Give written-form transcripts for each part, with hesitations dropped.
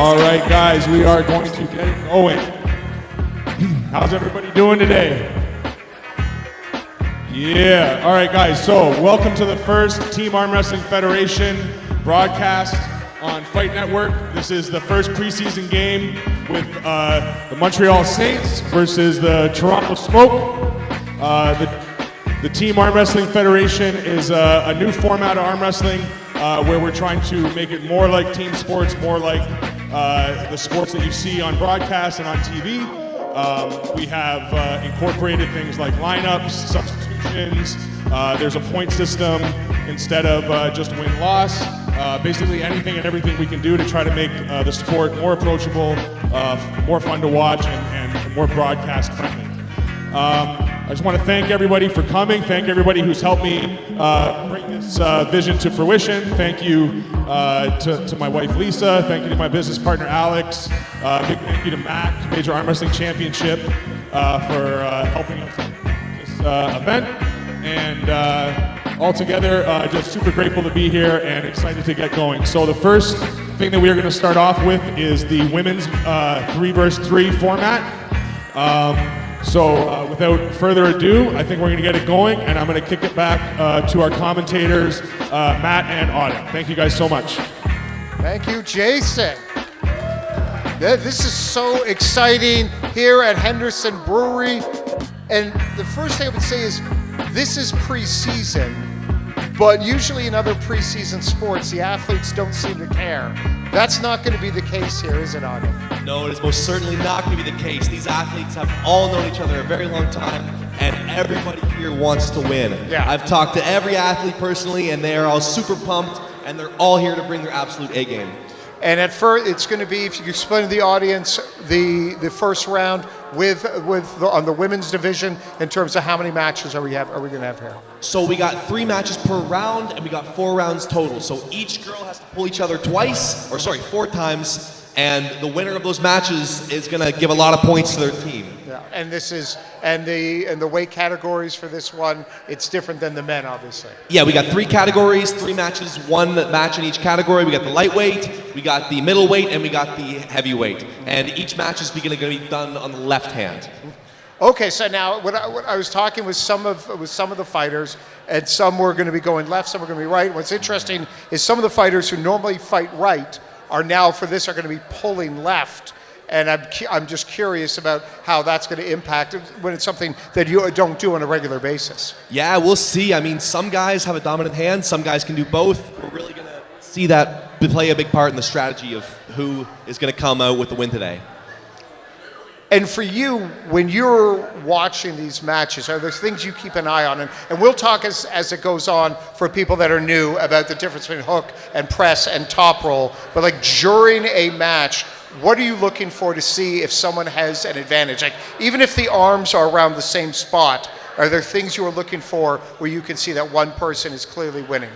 All right, guys, we are going to get it going. How's everybody doing today? Yeah. All right, guys. So welcome to the first Team Arm Wrestling Federation broadcast on Fight Network. This is the first preseason game with the Montreal Saints versus the Toronto Smoke. The Team Arm Wrestling Federation is a new format of arm wrestling where we're trying to make it more like team sports, more like the sports that you see on broadcast and on TV. We have incorporated things like lineups, substitutions. There's a point system instead of just win-loss. Basically anything and everything we can do to try to make the sport more approachable, more fun to watch, and more broadcast friendly. I just want to thank everybody for coming. Thank everybody who's helped me bring this vision to fruition. Thank you to my wife Lisa. Thank you to my business partner Alex. Big thank you to Matt, Major Arm Wrestling Championship, for helping us with this event. And altogether, just super grateful to be here and excited to get going. So the first thing that we are going to start off with is the women's 3 versus 3 format. So without further ado, I think we're going to get it going, and I'm going to kick it back to our commentators, Matt and Autumn. Thank you guys so much. Thank you, Jason. This is so exciting here at Henderson Brewery. And the first thing I would say is this is preseason, but usually in other preseason sports, the athletes don't seem to care. That's not going to be the case here, is it, Autumn? No, it is most certainly not going to be the case. These athletes have all known each other a very long time, and everybody here wants to win. Yeah. I've talked to every athlete personally, and they are all super pumped, and they're all here to bring their absolute A game. And at first, it's going to be, if you could explain to the audience, the first round on the women's division in terms of how many matches are we going to have here? So we got 3 matches per round, and we got 4 rounds total. So each girl has to pull each other 4 times. And the winner of those matches is going to give a lot of points to their team. Yeah, and this is the weight categories for this one. It's different than the men, obviously. Yeah, we got 3 categories, 3 matches, 1 match in each category. We got the lightweight, we got the middleweight, and we got the heavyweight. And each match is going to be done on the left hand. Okay, so now what I was talking with some of the fighters, and some were going to be going left, some were going to be right. What's interesting is some of the fighters who normally fight right are now for this are going to be pulling left, and I'm just curious about how that's going to impact when it's something that you don't do on a regular basis. Yeah, we'll see. I mean, some guys have a dominant hand, some guys can do both. We're really going to see that play a big part in the strategy of who is going to come out with the win today. And for you, when you're watching these matches, are there things you keep an eye on? And we'll talk as it goes on for people that are new about the difference between hook and press and top roll. But like during a match, what are you looking for to see if someone has an advantage? Like even if the arms are around the same spot, are there things you are looking for where you can see that one person is clearly winning?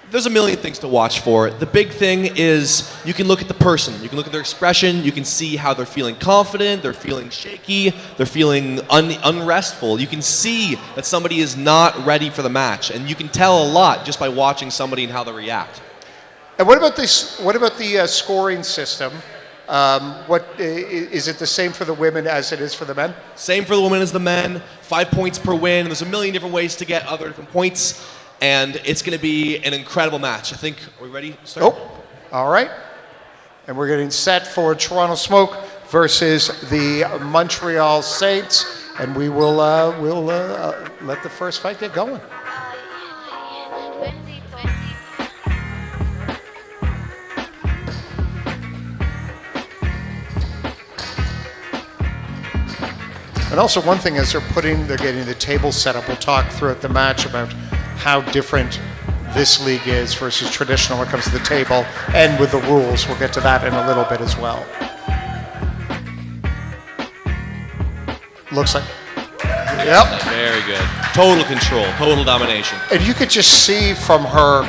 There's a million things to watch for. The big thing is you can look at the person. You can look at their expression. You can see how they're feeling confident, they're feeling shaky, they're feeling unrestful. You can see that somebody is not ready for the match, and you can tell a lot just by watching somebody and how they react. And what about this? What about the scoring system? What is it the same for the women as it is for the men? Same for the women as the men. 5 points per win. There's a million different ways to get other different points. And it's going to be an incredible match. I think, are we ready to start? Oh, all right. And we're getting set for Toronto Smoke versus the Montreal Saints. And we will let the first fight get going. And also one thing is they're getting the table set up. We'll talk throughout the match about how different this league is versus traditional when it comes to the table and with the rules. We'll get to that in a little bit as well. Looks like, yep. Very good. Total control, total domination. And you could just see from her,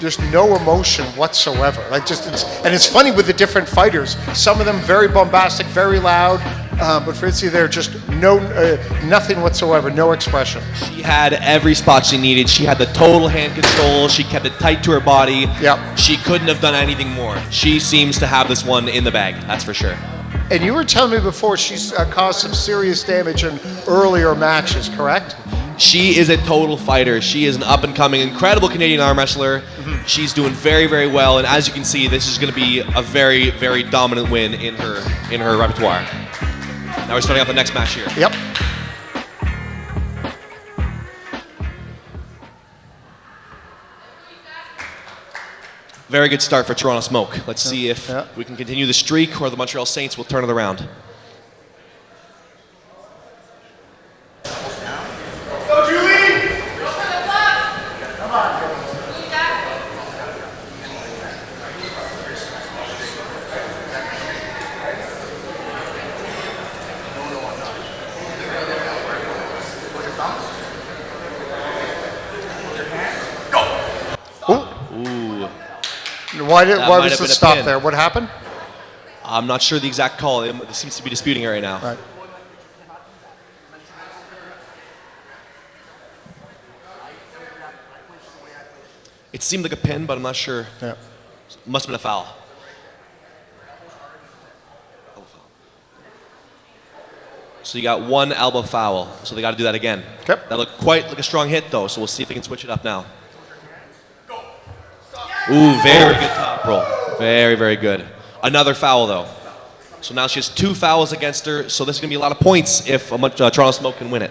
there's no emotion whatsoever. Like and it's funny with the different fighters. Some of them very bombastic, very loud. But Fritzy there, just nothing whatsoever, no expression. She had every spot she needed. She had the total hand control. She kept it tight to her body. Yep. She couldn't have done anything more. She seems to have this one in the bag, that's for sure. And you were telling me before she's caused some serious damage in earlier matches, correct? She is a total fighter. She is an up-and-coming, incredible Canadian arm wrestler. She's doing very, very well, and as you can see, this is going to be a very, very dominant win in her repertoire. Now we're starting out the next match here. Yep. Very good start for Toronto Smoke. Let's see if we can continue the streak or the Montreal Saints will turn it around. Go, Julie! Why was the stop there? What happened? I'm not sure the exact call. They seems to be disputing it right now. Right. It seemed like a pin, but I'm not sure. Yeah. Must have been a foul. So you got one elbow foul, so they got to do that again. Okay. That looked quite like a strong hit, though, so we'll see if they can switch it up now. Ooh, very good top roll. Very, very good. Another foul, though. So now she has 2 fouls against her, so this is going to be a lot of points if Toronto Smoke can win it.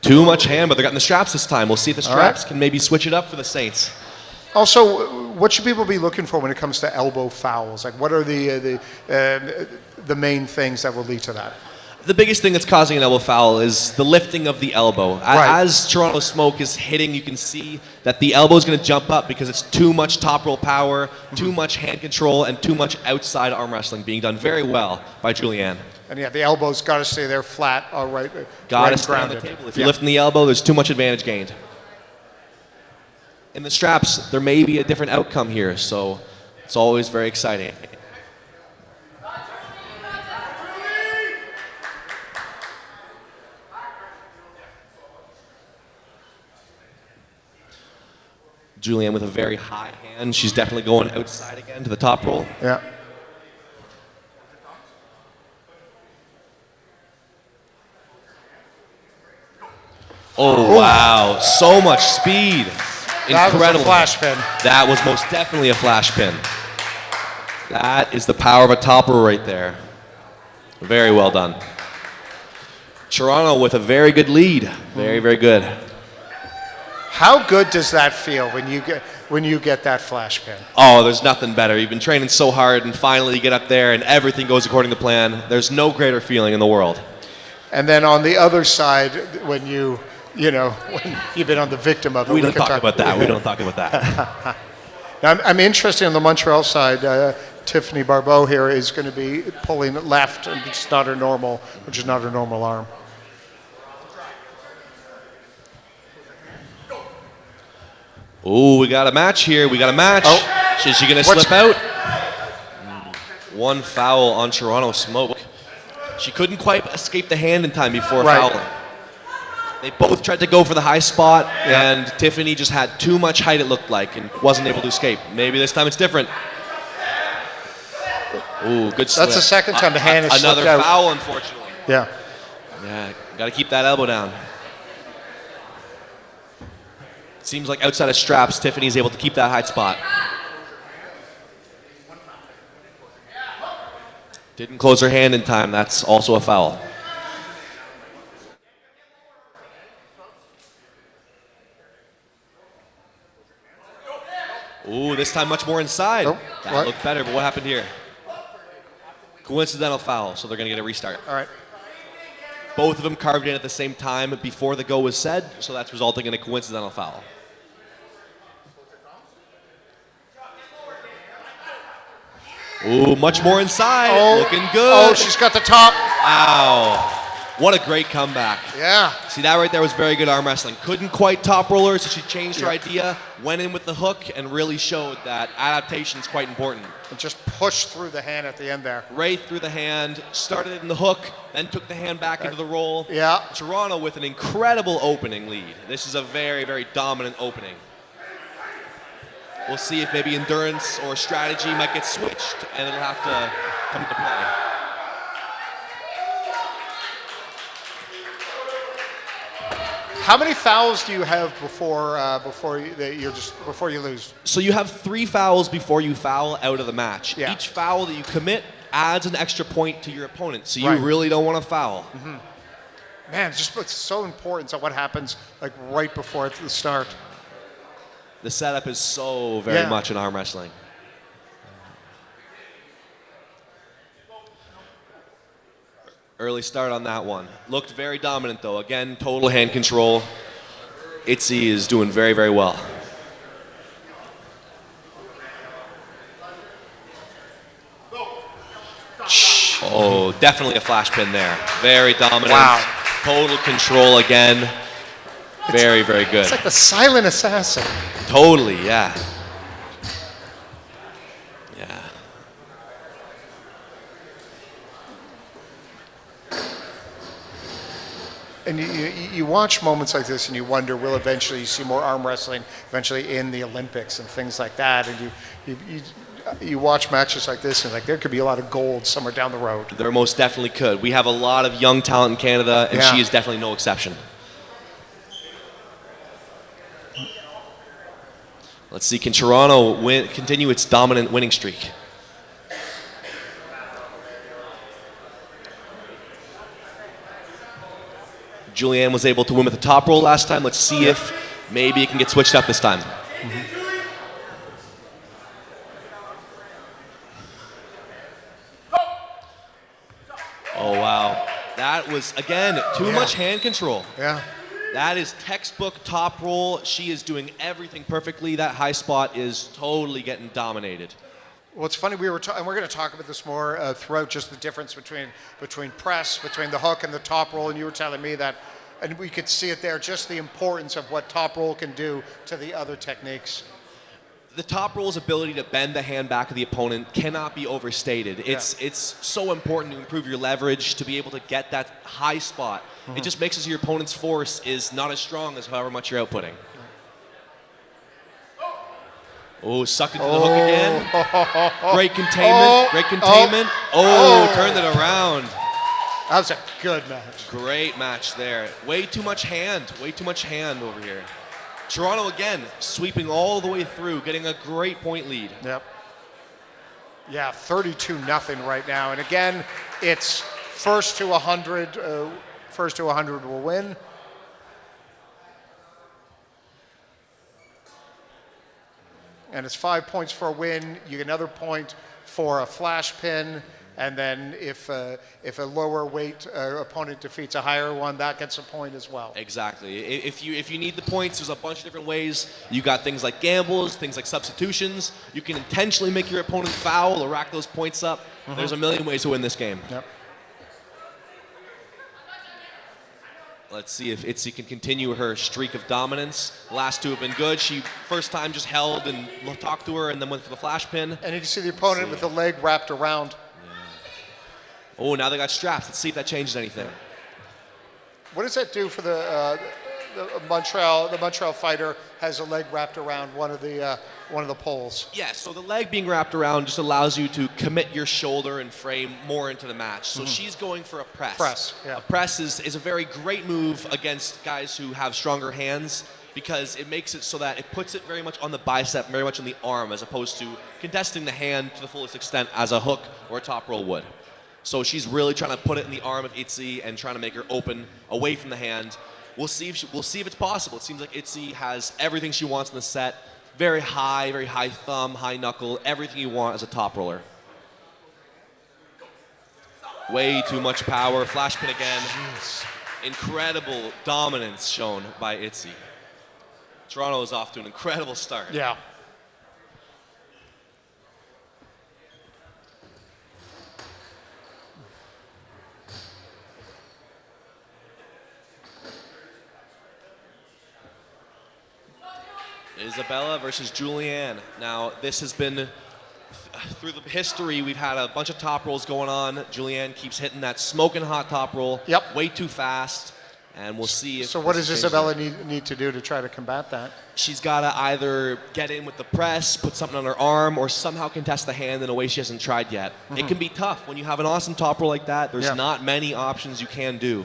Too much hand, but they're getting the straps this time. We'll see if the straps can maybe switch it up for the Saints. Also, what should people be looking for when it comes to elbow fouls? Like, what are the main things that will lead to that? The biggest thing that's causing an elbow foul is the lifting of the elbow. Right. As Toronto Smoke is hitting, you can see that the elbow is going to jump up because it's too much top roll power, too much hand control, and too much outside arm wrestling being done very well by Julianne. And yeah, the elbow's got to stay there flat, all right. Got to right stay on the grounded. table. If you're lifting the elbow, there's too much advantage gained. In the straps, there may be a different outcome here, so it's always very exciting. Julianne with a very high hand. She's definitely going outside again to the top roll. Yeah. Oh, wow. So much speed. That Incredible. was a flash pin. That was most definitely a flash pin. That is the power of a topper right there. Very well done. Toronto with a very good lead. Very, very good. How good does that feel when you get that flash pin? Oh, there's nothing better. You've been training so hard, and finally you get up there and everything goes according to plan. There's no greater feeling in the world. And then on the other side, when when you've been on the victim of it. We don't talk about that. We don't talk about that. Now, I'm interested on the Montreal side. Tiffany Barbeau here is going to be pulling left, and it's not her normal, which is not her normal arm. Oh, we got a match here. We got a match. Oh. Is she going to slip out? One foul on Toronto Smoke. She couldn't quite escape the hand in time before fouling. They both tried to go for the high spot, and Tiffany just had too much height, it looked like, and wasn't able to escape. Maybe this time it's different. Ooh, good slip. That's the second time the hand has slipped out. Another foul, unfortunately. Yeah. Yeah, got to keep that elbow down. Seems like outside of straps, Tiffany's able to keep that high spot. Didn't close her hand in time. That's also a foul. Ooh, this time much more inside. Oh, that looked better, but what happened here? Coincidental foul, so they're going to get a restart. All right. Both of them carved in at the same time before the go was said, so that's resulting in a coincidental foul. Ooh, much more inside. Looking good. Oh, she's got the top. Wow. What a great comeback. Yeah. See, that right there was very good arm wrestling. Couldn't quite top roller, so she changed her idea, went in with the hook, and really showed that adaptation is quite important. And just pushed through the hand at the end there. Right through the hand, started it in the hook, then took the hand back into the roll. Yeah. Toronto with an incredible opening lead. This is a very, very dominant opening. We'll see if maybe endurance or strategy might get switched, and it'll have to come into play. How many fouls do you have before you lose? So you have 3 fouls before you foul out of the match. Yeah. Each foul that you commit adds an extra point to your opponent, so you really don't want to foul. Mm-hmm. Man, it's so important to what happens like right before the start. The setup is so very much in arm wrestling. Early start on that one. Looked very dominant though. Again, total hand control. Itzy is doing very, very well. Oh, definitely a flash pin there. Very dominant. Wow. Total control again. Very, very good. It's like the silent assassin. Totally, yeah. Yeah. And you watch moments like this and you wonder, will eventually you see more arm wrestling eventually in the Olympics and things like that, and you watch matches like this and like there could be a lot of gold somewhere down the road. There most definitely could. We have a lot of young talent in Canada, and she is definitely no exception. Let's see, can Toronto continue its dominant winning streak? Julianne was able to win with the top roll last time. Let's see if maybe it can get switched up this time. Oh, wow. That was, again, too much hand control. Yeah. That is textbook top roll. She is doing everything perfectly. That high spot is totally getting dominated. Well, it's funny, and we're going to talk about this more throughout, just the difference between press, between the hook and the top roll, and you were telling me that, and we could see it there, just the importance of what top roll can do to the other techniques. The top roll's ability to bend the hand back of the opponent cannot be overstated. It's so important to improve your leverage, to be able to get that high spot. It just makes it so your opponent's force is not as strong as however much you're outputting. Oh, sucked into the hook again. Great containment, great containment. Turned it around. That was a good match. Great match there. Way too much hand over here. Toronto again, sweeping all the way through, getting a great point lead. Yep. Yeah, 32-0 right now. And again, it's first to 100. First to 100 will win. And it's 5 points for a win. You get another point for a flash pin. And then if a lower weight opponent defeats a higher one, that gets a point as well. Exactly. If you need the points, there's a bunch of different ways. You got things like gambles, things like substitutions. You can intentionally make your opponent foul or rack those points up. There's a million ways to win this game. Yep. Let's see if Itzy can continue her streak of dominance. The last two have been good. She first time just held and talked to her and then went for the flash pin. And you can see the opponent with the leg wrapped around. Oh, now they got straps. Let's see if that changes anything. What does that do for the Montreal? The Montreal fighter has a leg wrapped around one of the poles. Yeah, so the leg being wrapped around just allows you to commit your shoulder and frame more into the match. So she's going for a press. Press, yeah. A press is a very great move against guys who have stronger hands, because it makes it so that it puts it very much on the bicep, very much on the arm, as opposed to contesting the hand to the fullest extent as a hook or a top roll would. So she's really trying to put it in the arm of Itzy and trying to make her open away from the hand. We'll see if it's possible. It seems like Itzy has everything she wants in the set. Very high thumb, high knuckle, everything you want as a top roller. Way too much power. Flash pin again. Jeez. Incredible dominance shown by Itzy. Toronto is off to an incredible start. Yeah. Isabella versus Julianne. Now, this has been, through the history, we've had a bunch of top rolls going on. Julianne keeps hitting that smoking hot top roll. Yep. Way too fast. And we'll see if. So what does Isabella need to do to try to combat that? She's got to either get in with the press, put something on her arm, or somehow contest the hand in a way she hasn't tried yet. It can be tough. When you have an awesome top roll like that, there's not many options you can do.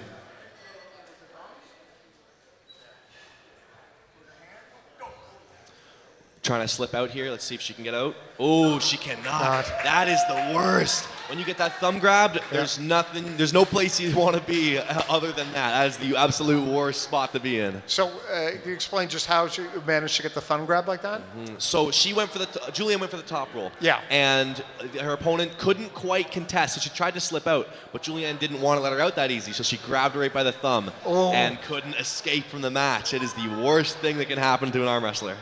Trying to slip out here. Let's see if she can get out. Oh, she cannot. That is the worst. When you get that thumb grabbed, there's nothing, there's no place you want to be other than that. That is the absolute worst spot to be in. So, can you explain just how she managed to get the thumb grab like that? So she went for Julianne went for the top roll. Yeah. And her opponent couldn't quite contest, so she tried to slip out, but Julianne didn't want to let her out that easy, so she grabbed her right by the thumb and couldn't escape from the match. It is the worst thing that can happen to an arm wrestler.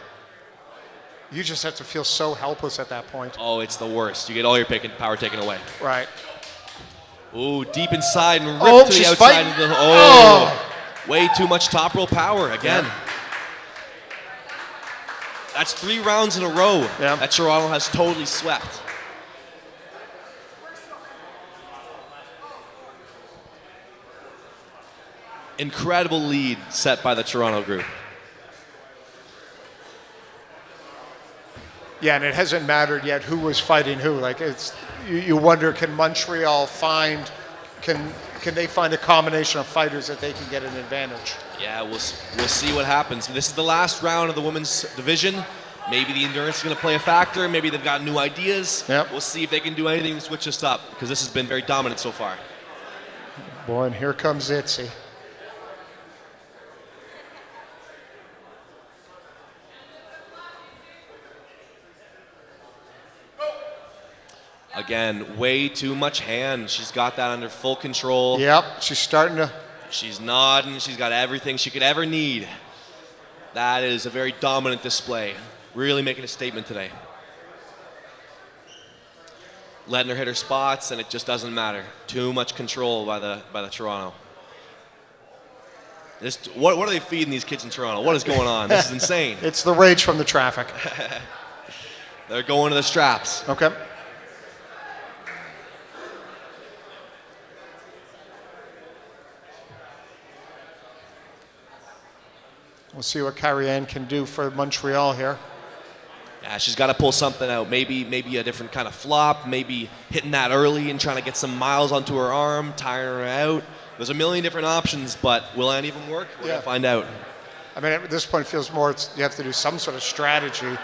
You just have to feel so helpless at that point. Oh, it's the worst. You get all your power taken away. Right. Ooh, deep inside and ripped to the outside of the. Way too much top roll power again. Yeah. That's 3 rounds in a row that Toronto has totally swept. Incredible lead set by the Toronto group. Yeah, and it hasn't mattered yet who was fighting who. Like you wonder, can Montreal can they find a combination of fighters that they can get an advantage? Yeah, we'll see what happens. This is the last round of the women's division. Maybe the endurance is going to play a factor. Maybe they've got new ideas. Yep. We'll see if they can do anything to switch this up, because this has been very dominant so far. Boy, and here comes Itzy. Again, way too much hand. She's got that under full control. Yep, she's starting to. She's nodding. She's got everything she could ever need. That is a very dominant display. Really making a statement today. Letting her hit her spots, and it just doesn't matter. Too much control by the Toronto. What are they feeding these kids in Toronto? What is going on? This is insane. It's the rage from the traffic. They're going to the straps. Okay. We'll see what Carrie-Anne can do for Montreal here. Yeah, she's got to pull something out. Maybe a different kind of flop. Maybe hitting that early and trying to get some miles onto her arm, tiring her out. There's a million different options, but will any of them work? We're going to find out. I mean, at this point, it feels more you have to do some sort of strategy.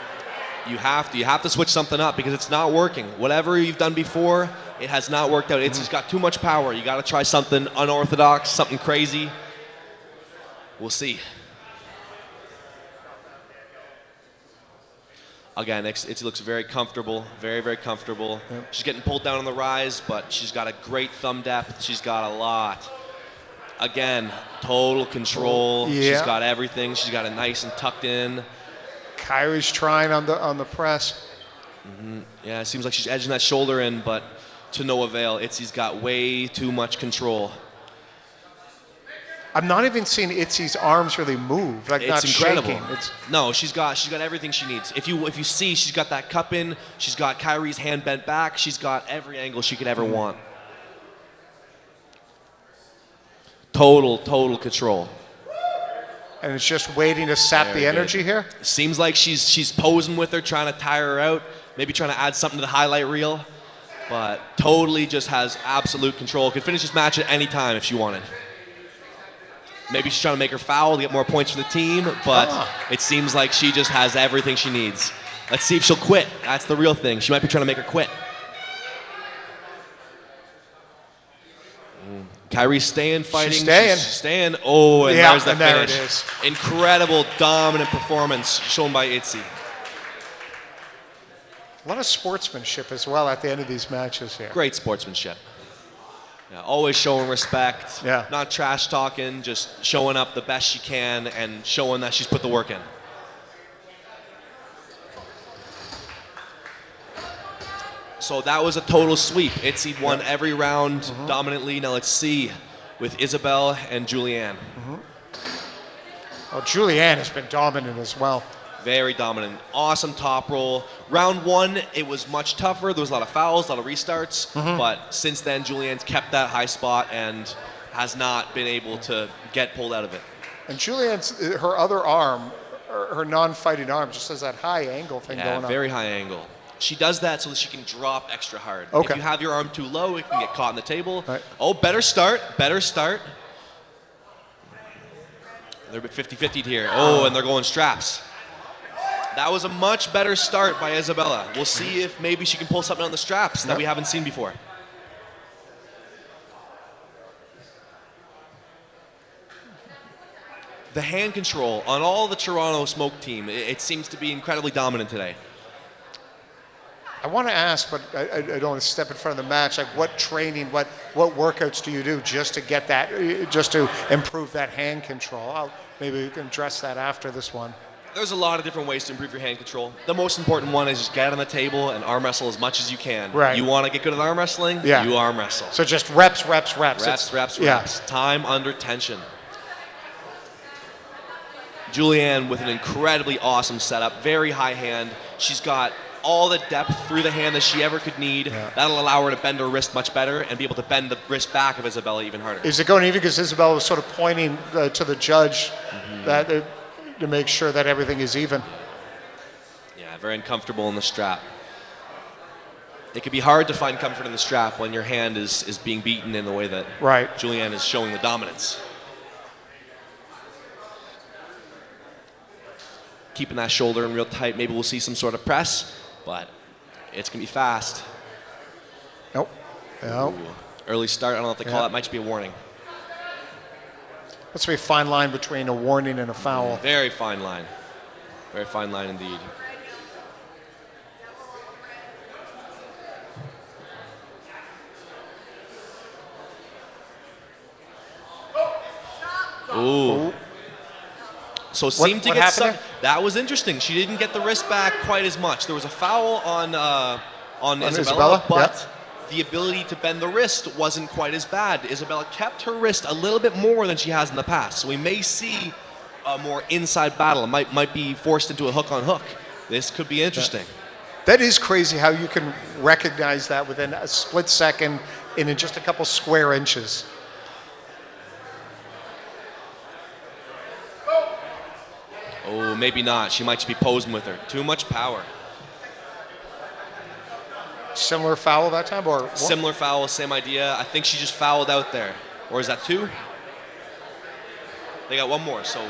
You have to switch something up because it's not working. Whatever you've done before, it has not worked out. It's just got too much power. You got to try something unorthodox, something crazy. We'll see. Again, it looks very comfortable, very, very comfortable. Yep. She's getting pulled down on the rise, but she's got a great thumb depth. She's got a lot. Again, total control. Yeah. She's got everything. She's got it nice and tucked in. Kyrie's trying on the press. Mm-hmm. Yeah, it seems like she's edging that shoulder in, but to no avail. Itzy's got way too much control. I'm not even seeing Itzy's arms really move. Like, it's not incredible. Shaking. No, she's got everything she needs. If you see, she's got that cup in. She's got Kyrie's hand bent back. She's got every angle she could ever want. Total control. And it's just waiting to sap the energy here? Seems like she's posing with her, trying to tire her out, maybe trying to add something to the highlight reel, but totally just has absolute control. Could finish this match at any time if she wanted. Maybe she's trying to make her foul to get more points for the team, but it seems like she just has everything she needs. Let's see if she'll quit. That's the real thing. She might be trying to make her quit. Kyrie's staying, fighting. She's staying. She's staying. Oh, and there's the finish. There it is. Incredible, dominant performance shown by Itzy. A lot of sportsmanship as well at the end of these matches here. Great sportsmanship. Yeah, always showing respect. Yeah. Not trash talking, just showing up the best she can and showing that she's put the work in. So that was a total sweep. Itzy won every round dominantly. Now let's see with Isabel and Julianne. Well, Julianne has been dominant as well. Very dominant. Awesome top roll. Round 1, it was much tougher. There was a lot of fouls, a lot of restarts. But since then, Julianne's kept that high spot and has not been able to get pulled out of it. And Julianne's, her other arm, her non-fighting arm, just has that high angle thing going on. Yeah, very high angle. She does that so that she can drop extra hard. Okay. If you have your arm too low, it can get caught in the table. Right. Oh, better start. Better start. They're a bit 50-50'd here. Oh, and they're going straps. That was a much better start by Isabella. We'll see if maybe she can pull something on the straps that we haven't seen before. The hand control on all the Toronto Smoke team, it seems to be incredibly dominant today. I want to ask, but I don't want to step in front of the match. Like, what training, what workouts do you do just to get that, just to improve that hand control? Maybe we can address that after this one. There's a lot of different ways to improve your hand control. The most important one is just get on the table and arm wrestle as much as you can. Right. You want to get good at arm wrestling? Yeah. You arm wrestle. So just reps. Reps. Time under tension. Julianne with an incredibly awesome setup, very high hand. She's got all the depth through the hand that she ever could need. Yeah. That'll allow her to bend her wrist much better and be able to bend the wrist back of Isabella even harder. Is it going even because Isabella was sort of pointing to the judge that to make sure that everything is even? Yeah, very uncomfortable in the strap. It can be hard to find comfort in the strap when your hand is being beaten in the way that Julianne is showing the dominance. Keeping that shoulder in real tight. Maybe we'll see some sort of press, but it's going to be fast. Nope. Ooh. Early start. I don't know if they call that. Might just be a warning. That's a fine line between a warning and a foul. Very fine line. Very fine line indeed. Ooh. So seemed to get stuck. That was interesting. She didn't get the wrist back quite as much. There was a foul on Isabella, but the ability to bend the wrist wasn't quite as bad. Isabella kept her wrist a little bit more than she has in the past. So we may see a more inside battle. It might be forced into a hook on hook. This could be interesting. That is crazy how you can recognize that within a split second in just a couple square inches. Oh, maybe not. She might just be posing with her. Too much power. Similar foul that time, or what? Similar foul, same idea. I think she just fouled out there. Or is that 2? They got one more, so.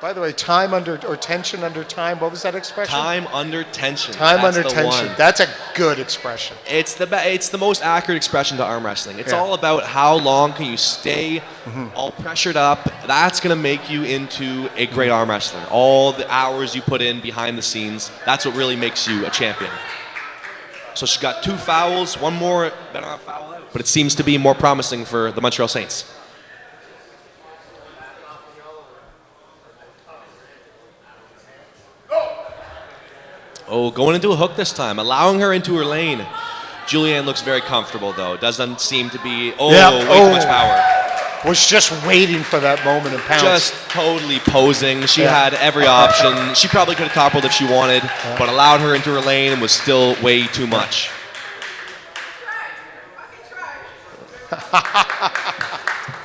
By the way, tension under time. What was that expression? Time under tension. Time under tension. That's a good expression. It's the most accurate expression to arm wrestling. It's all about how long can you stay all pressured up. That's going to make you into a great arm wrestler. All the hours you put in behind the scenes, that's what really makes you a champion. So she got 2 fouls, one more better not foul out. But it seems to be more promising for the Montreal Saints. Oh, going into a hook this time, allowing her into her lane. Julianne looks very comfortable, though. Doesn't seem to be, way too much power. Was just waiting for that moment and pounced. Just totally posing. She had every option. She probably could have toppled if she wanted, but allowed her into her lane and was still way too much.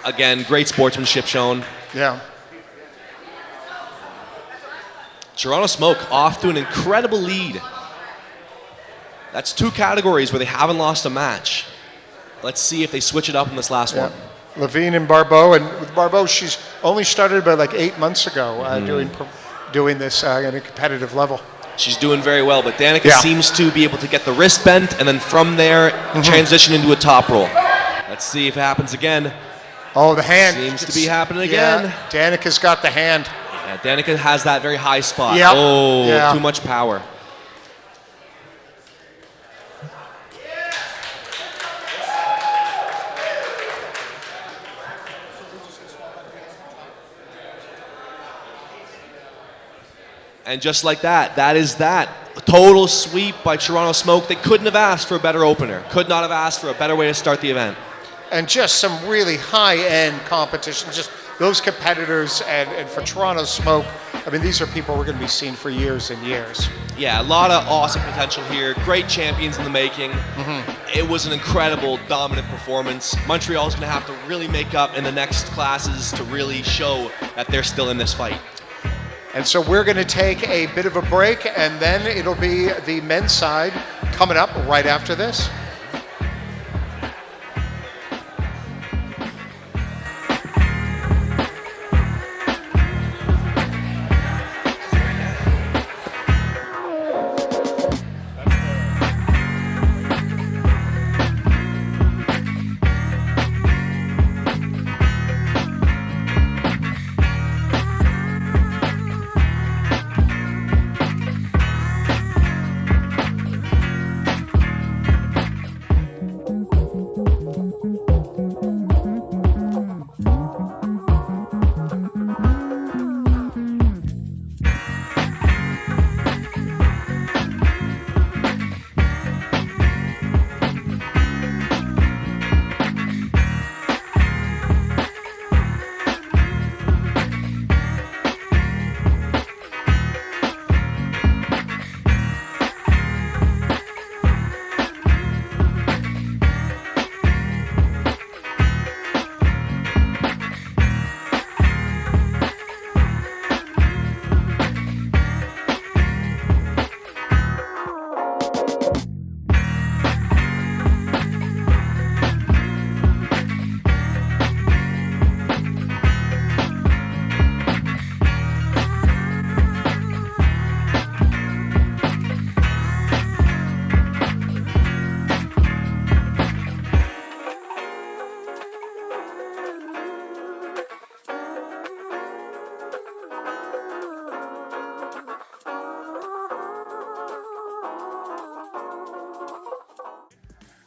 Again, great sportsmanship shown. Yeah. Toronto Smoke off to an incredible lead. That's 2 categories where they haven't lost a match. Let's see if they switch it up in this last one. Levine and Barbeau, and with Barbeau, she's only started about like 8 months ago doing this at a competitive level. She's doing very well, but Danica seems to be able to get the wrist bent and then from there transition into a top roll. Let's see if it happens again. Oh, the hand. Seems to be happening again. Yeah, Danica's got the hand. Yeah, Danica has that very high spot. Yep. Oh, too much power. And just like that, that is that. Total sweep by Toronto Smoke. They couldn't have asked for a better opener. Could not have asked for a better way to start the event. And just some really high-end competition. Just those competitors, and for Toronto Smoke, I mean, these are people we're going to be seeing for years and years. Yeah, a lot of awesome potential here. Great champions in the making. It was an incredible, dominant performance. Montreal's going to have to really make up in the next classes to really show that they're still in this fight. And so we're going to take a bit of a break, and then it'll be the men's side coming up right after this.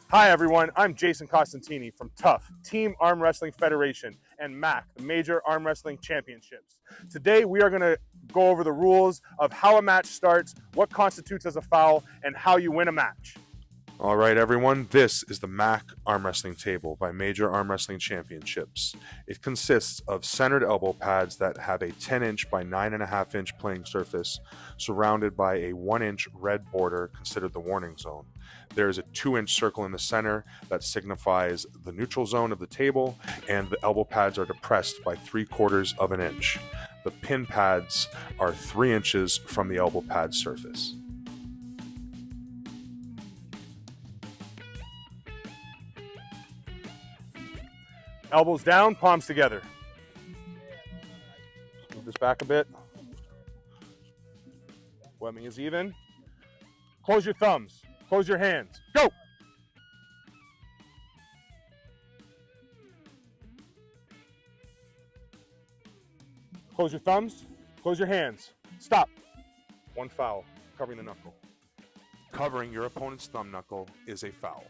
Hi everyone, I'm Jason Costantini from TAWF, Team Arm Wrestling Federation, and MAC, the Major Arm Wrestling Championships. Today we are going to go over the rules of how a match starts, what constitutes as a foul, and how you win a match. All right, everyone, this is the MAC Arm Wrestling Table by Major Arm Wrestling Championships. It consists of centered elbow pads that have a 10-inch by 9.5-inch playing surface surrounded by a 1-inch red border considered the warning zone. There is a 2-inch circle in the center that signifies the neutral zone of the table, and the elbow pads are depressed by 3/4 of an inch. The pin pads are 3 inches from the elbow pad surface. Elbows down, palms together. Move this back a bit. Webbing is even. Close your thumbs. Close your hands. Go! Close your thumbs. Close your hands. Stop. One foul. Covering the knuckle. Covering your opponent's thumb knuckle is a foul.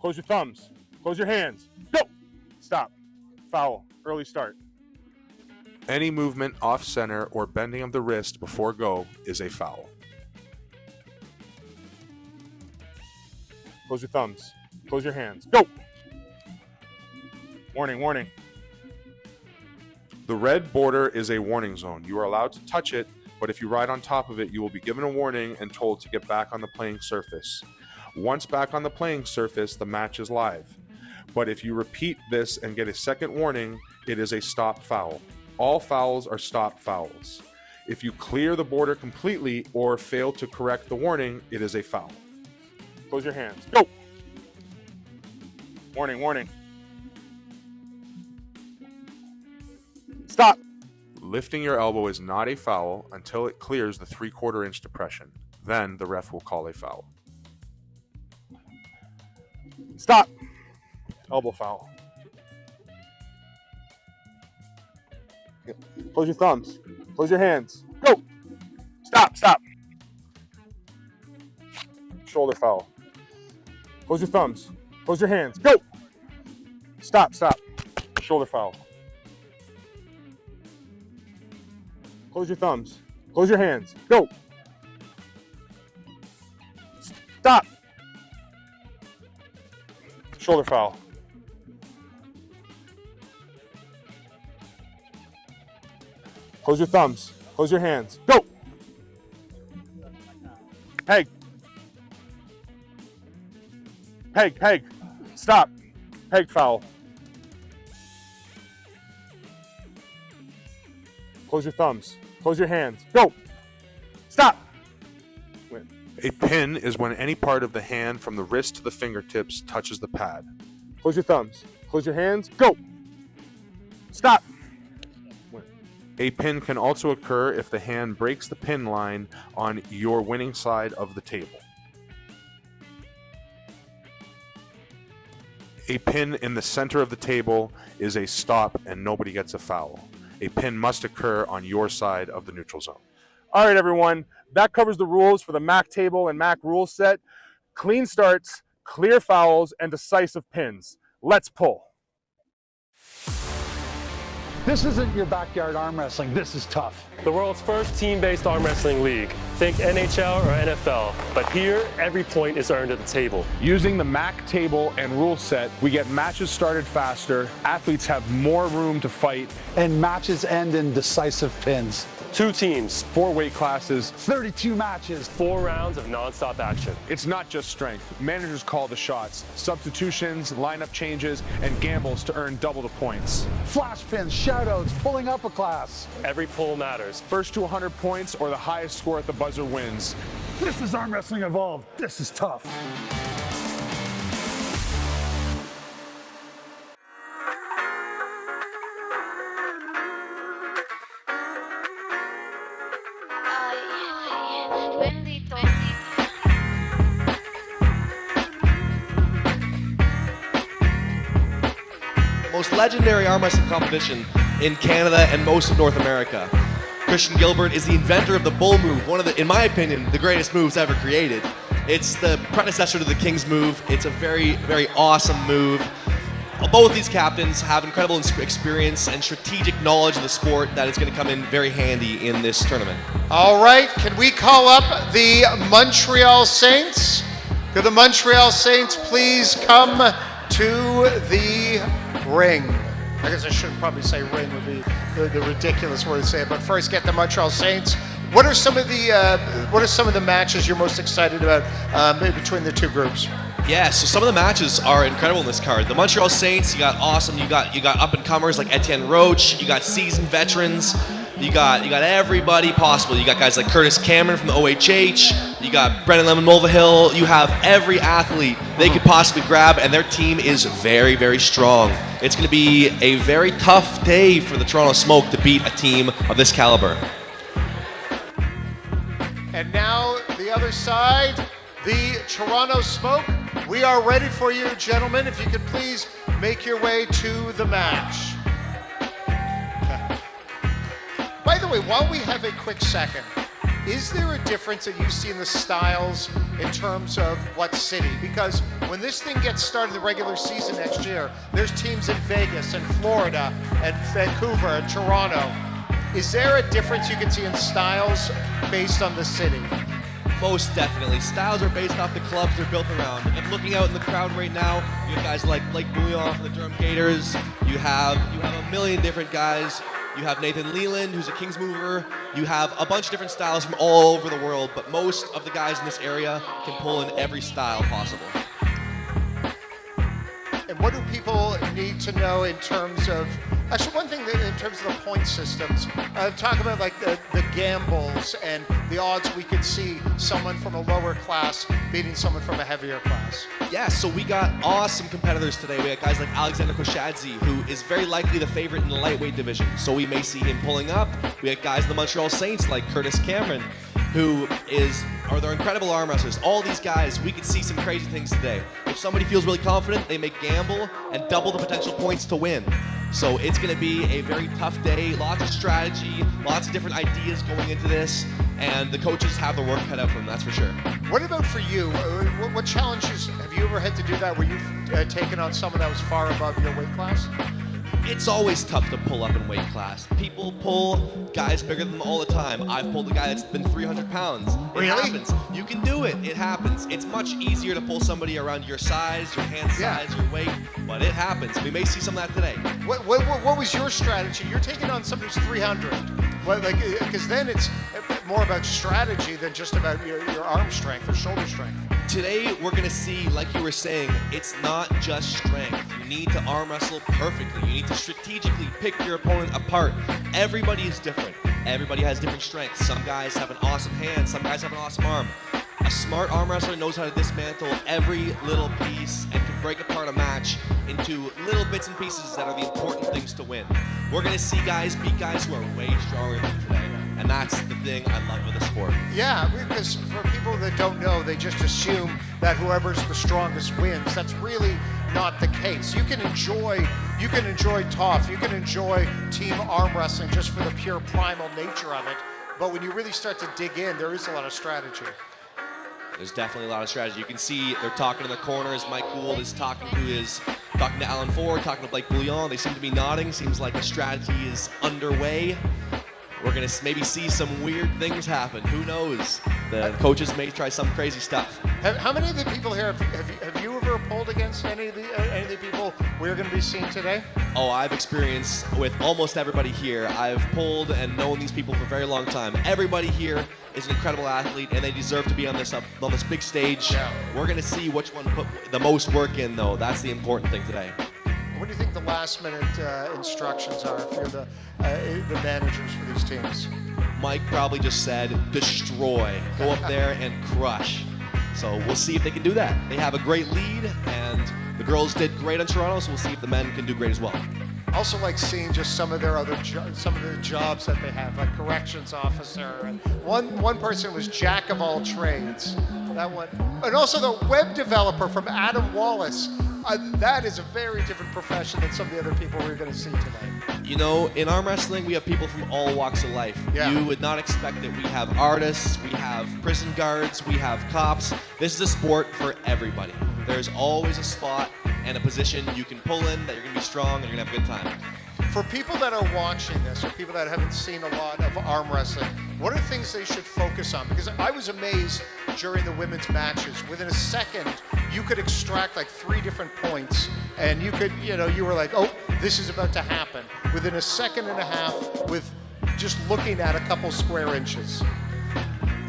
Close your thumbs. Close your hands. Go! Stop. Foul. Early start. Any movement off center or bending of the wrist before go is a foul. Close your thumbs. Close your hands. Go! Warning, warning. The red border is a warning zone. You are allowed to touch it, but if you ride on top of it, you will be given a warning and told to get back on the playing surface. Once back on the playing surface, the match is live. But if you repeat this and get a second warning, it is a stop foul. All fouls are stop fouls. If you clear the border completely or fail to correct the warning, it is a foul. Close your hands. Go! Warning, warning. Stop! Lifting your elbow is not a foul until it clears the 3/4 inch depression. Then the ref will call a foul. Stop! Elbow foul. Close your thumbs. Close your hands. Go! Stop, stop. Shoulder foul. Close your thumbs. Close your hands. Go! Stop, stop. Shoulder foul. Close your thumbs. Close your hands. Go! Stop. Shoulder foul. Close your thumbs. Close your hands. Go. Peg. Peg, peg. Stop. Peg foul. Close your thumbs. Close your hands. Go. Stop. Win. A pin is when any part of the hand from the wrist to the fingertips touches the pad. Close your thumbs. Close your hands. Go. Stop. Win. A pin can also occur if the hand breaks the pin line on your winning side of the table. A pin in the center of the table is a stop and nobody gets a foul. A pin must occur on your side of the neutral zone. All right, everyone. That covers the rules for the MAC table and MAC rule set. Clean starts, clear fouls, and decisive pins. Let's pull. This isn't your backyard arm wrestling. This is tough. The world's first team-based arm wrestling league. Think NHL or NFL, but here, every point is earned at the table. Using the MAC table and rule set, we get matches started faster, athletes have more room to fight. And matches end in decisive pins. 2 teams, 4 weight classes, 32 matches. 4 rounds of non-stop action. it's not just strength. Managers call the shots, substitutions, lineup changes, and gambles to earn double the points. Flash pins, shoutouts, pulling up a class. Every pull matters. First to 100 points or the highest score at the buzzer wins. This is arm wrestling evolved. This is tough. Bendito. Most legendary arm wrestling competition in Canada and most of North America. Christian Gilbert is the inventor of the bull move, one of the, in my opinion, the greatest moves ever created. It's the predecessor to the King's move. It's a very, very awesome move. Both these captains have incredible experience and strategic knowledge of the sport that is going to come in very handy in this tournament. All right, can we call up the Montreal Saints? Could the Montreal Saints please come to the ring? I guess I should probably say ring would be the ridiculous word to say, but first get the Montreal Saints. What are some of the matches you're most excited about between the two groups? Yeah, so some of the matches are incredible in this card. The Montreal Saints, you got awesome. You got up and comers like Etienne Roche. You got seasoned veterans. You got everybody possible. You got guys like Curtis Cameron from the OHH. You got Brendan Lemon Mulvihill. You have every athlete they could possibly grab, and their team is very, very strong. It's going to be a very tough day for the Toronto Smoke to beat a team of this caliber. And now the other side, the Toronto Smoke. We are ready for you, gentlemen. If you could please make your way to the match. By the way, while we have a quick second, is there a difference that you see in the styles in terms of what city? Because when this thing gets started, the regular season next year, there's teams in Vegas and Florida and Vancouver and Toronto. Is there a difference you can see in styles based on the city? Most definitely. Styles are based off the clubs they're built around. And looking out in the crowd right now, you have guys like Blake Bouillon from the Durham Gators. You have a million different guys. You have Nathan Leland, who's a Kings mover. You have a bunch of different styles from all over the world, but most of the guys in this area can pull in every style possible. And what do people need to know in terms of, actually one thing in terms of the point systems, talk about like the gambles and the odds we could see someone from a lower class beating someone from a heavier class. Yeah, so we got awesome competitors today. We got guys like Alexander Koshadze, who is very likely the favorite in the lightweight division, so we may see him pulling up. We got guys in the Montreal Saints like Curtis Cameron, they're incredible arm wrestlers. All these guys, we could see some crazy things today. If somebody feels really confident, they may gamble and double the potential points to win. So it's going to be a very tough day, lots of strategy, lots of different ideas going into this, and the coaches have their work cut out for them, that's for sure. What about for you? What challenges have you ever had to do that where you've taken on someone that was far above your weight class? It's always tough to pull up in weight class. People pull guys bigger than them all the time. I've pulled a guy that's been 300 pounds. It happens. You can do it. It happens. It's much easier to pull somebody around your size, your hand size, your weight, but it happens. We may see some of that today. What was your strategy? You're taking on somebody who's 300. Because then it's more about strategy than just about your arm strength or shoulder strength. Today, we're going to see, like you were saying, it's not just strength. You need to arm wrestle perfectly. You need to strategically pick your opponent apart. Everybody is different. Everybody has different strengths. Some guys have an awesome hand. Some guys have an awesome arm. A smart arm wrestler knows how to dismantle every little piece and can break apart a match into little bits and pieces that are the important things to win. We're going to see guys beat guys who are way stronger than today. And that's the thing I love with the sport. Yeah, because for people that don't know, they just assume that whoever's the strongest wins. That's really not the case. You can enjoy TAWF, you can enjoy team arm wrestling just for the pure primal nature of it. But when you really start to dig in, there is a lot of strategy. There's definitely a lot of strategy. You can see they're talking in the corners. Mike Gould is talking to Alan Ford, talking to Blake Bouillon. They seem to be nodding. Seems like a strategy is underway. We're going to maybe see some weird things happen. Who knows? The coaches may try some crazy stuff. How many of the people here, have you ever pulled against any of the people we're going to be seeing today? Oh, I've experienced with almost everybody here. I've pulled and known these people for a very long time. Everybody here is an incredible athlete, and they deserve to be on this big stage. Yeah. We're going to see which one put the most work in, though. That's the important thing today. What do you think the last-minute instructions are if you're the managers for these teams? Mike probably just said, destroy. Go up there and crush. So we'll see if they can do that. They have a great lead, and the girls did great on Toronto, so we'll see if the men can do great as well. I also like seeing just some of their some of the jobs that they have, like corrections officer, and one person was jack of all trades. That one, and also the web developer from Adam Wallace. That is a very different profession than some of the other people we're going to see today. You know, in arm wrestling, we have people from all walks of life. Yeah. You would not expect that. We have artists, we have prison guards, we have cops. This is a sport for everybody. There's always a spot and a position you can pull in that you're going to be strong and you're going to have a good time. For people that are watching this, or people that haven't seen a lot of arm wrestling, what are things they should focus on? Because I was amazed during the women's matches. Within a second, you could extract like 3 different points, and you could, you were like, oh, this is about to happen. Within a second and a half, with just looking at a couple square inches.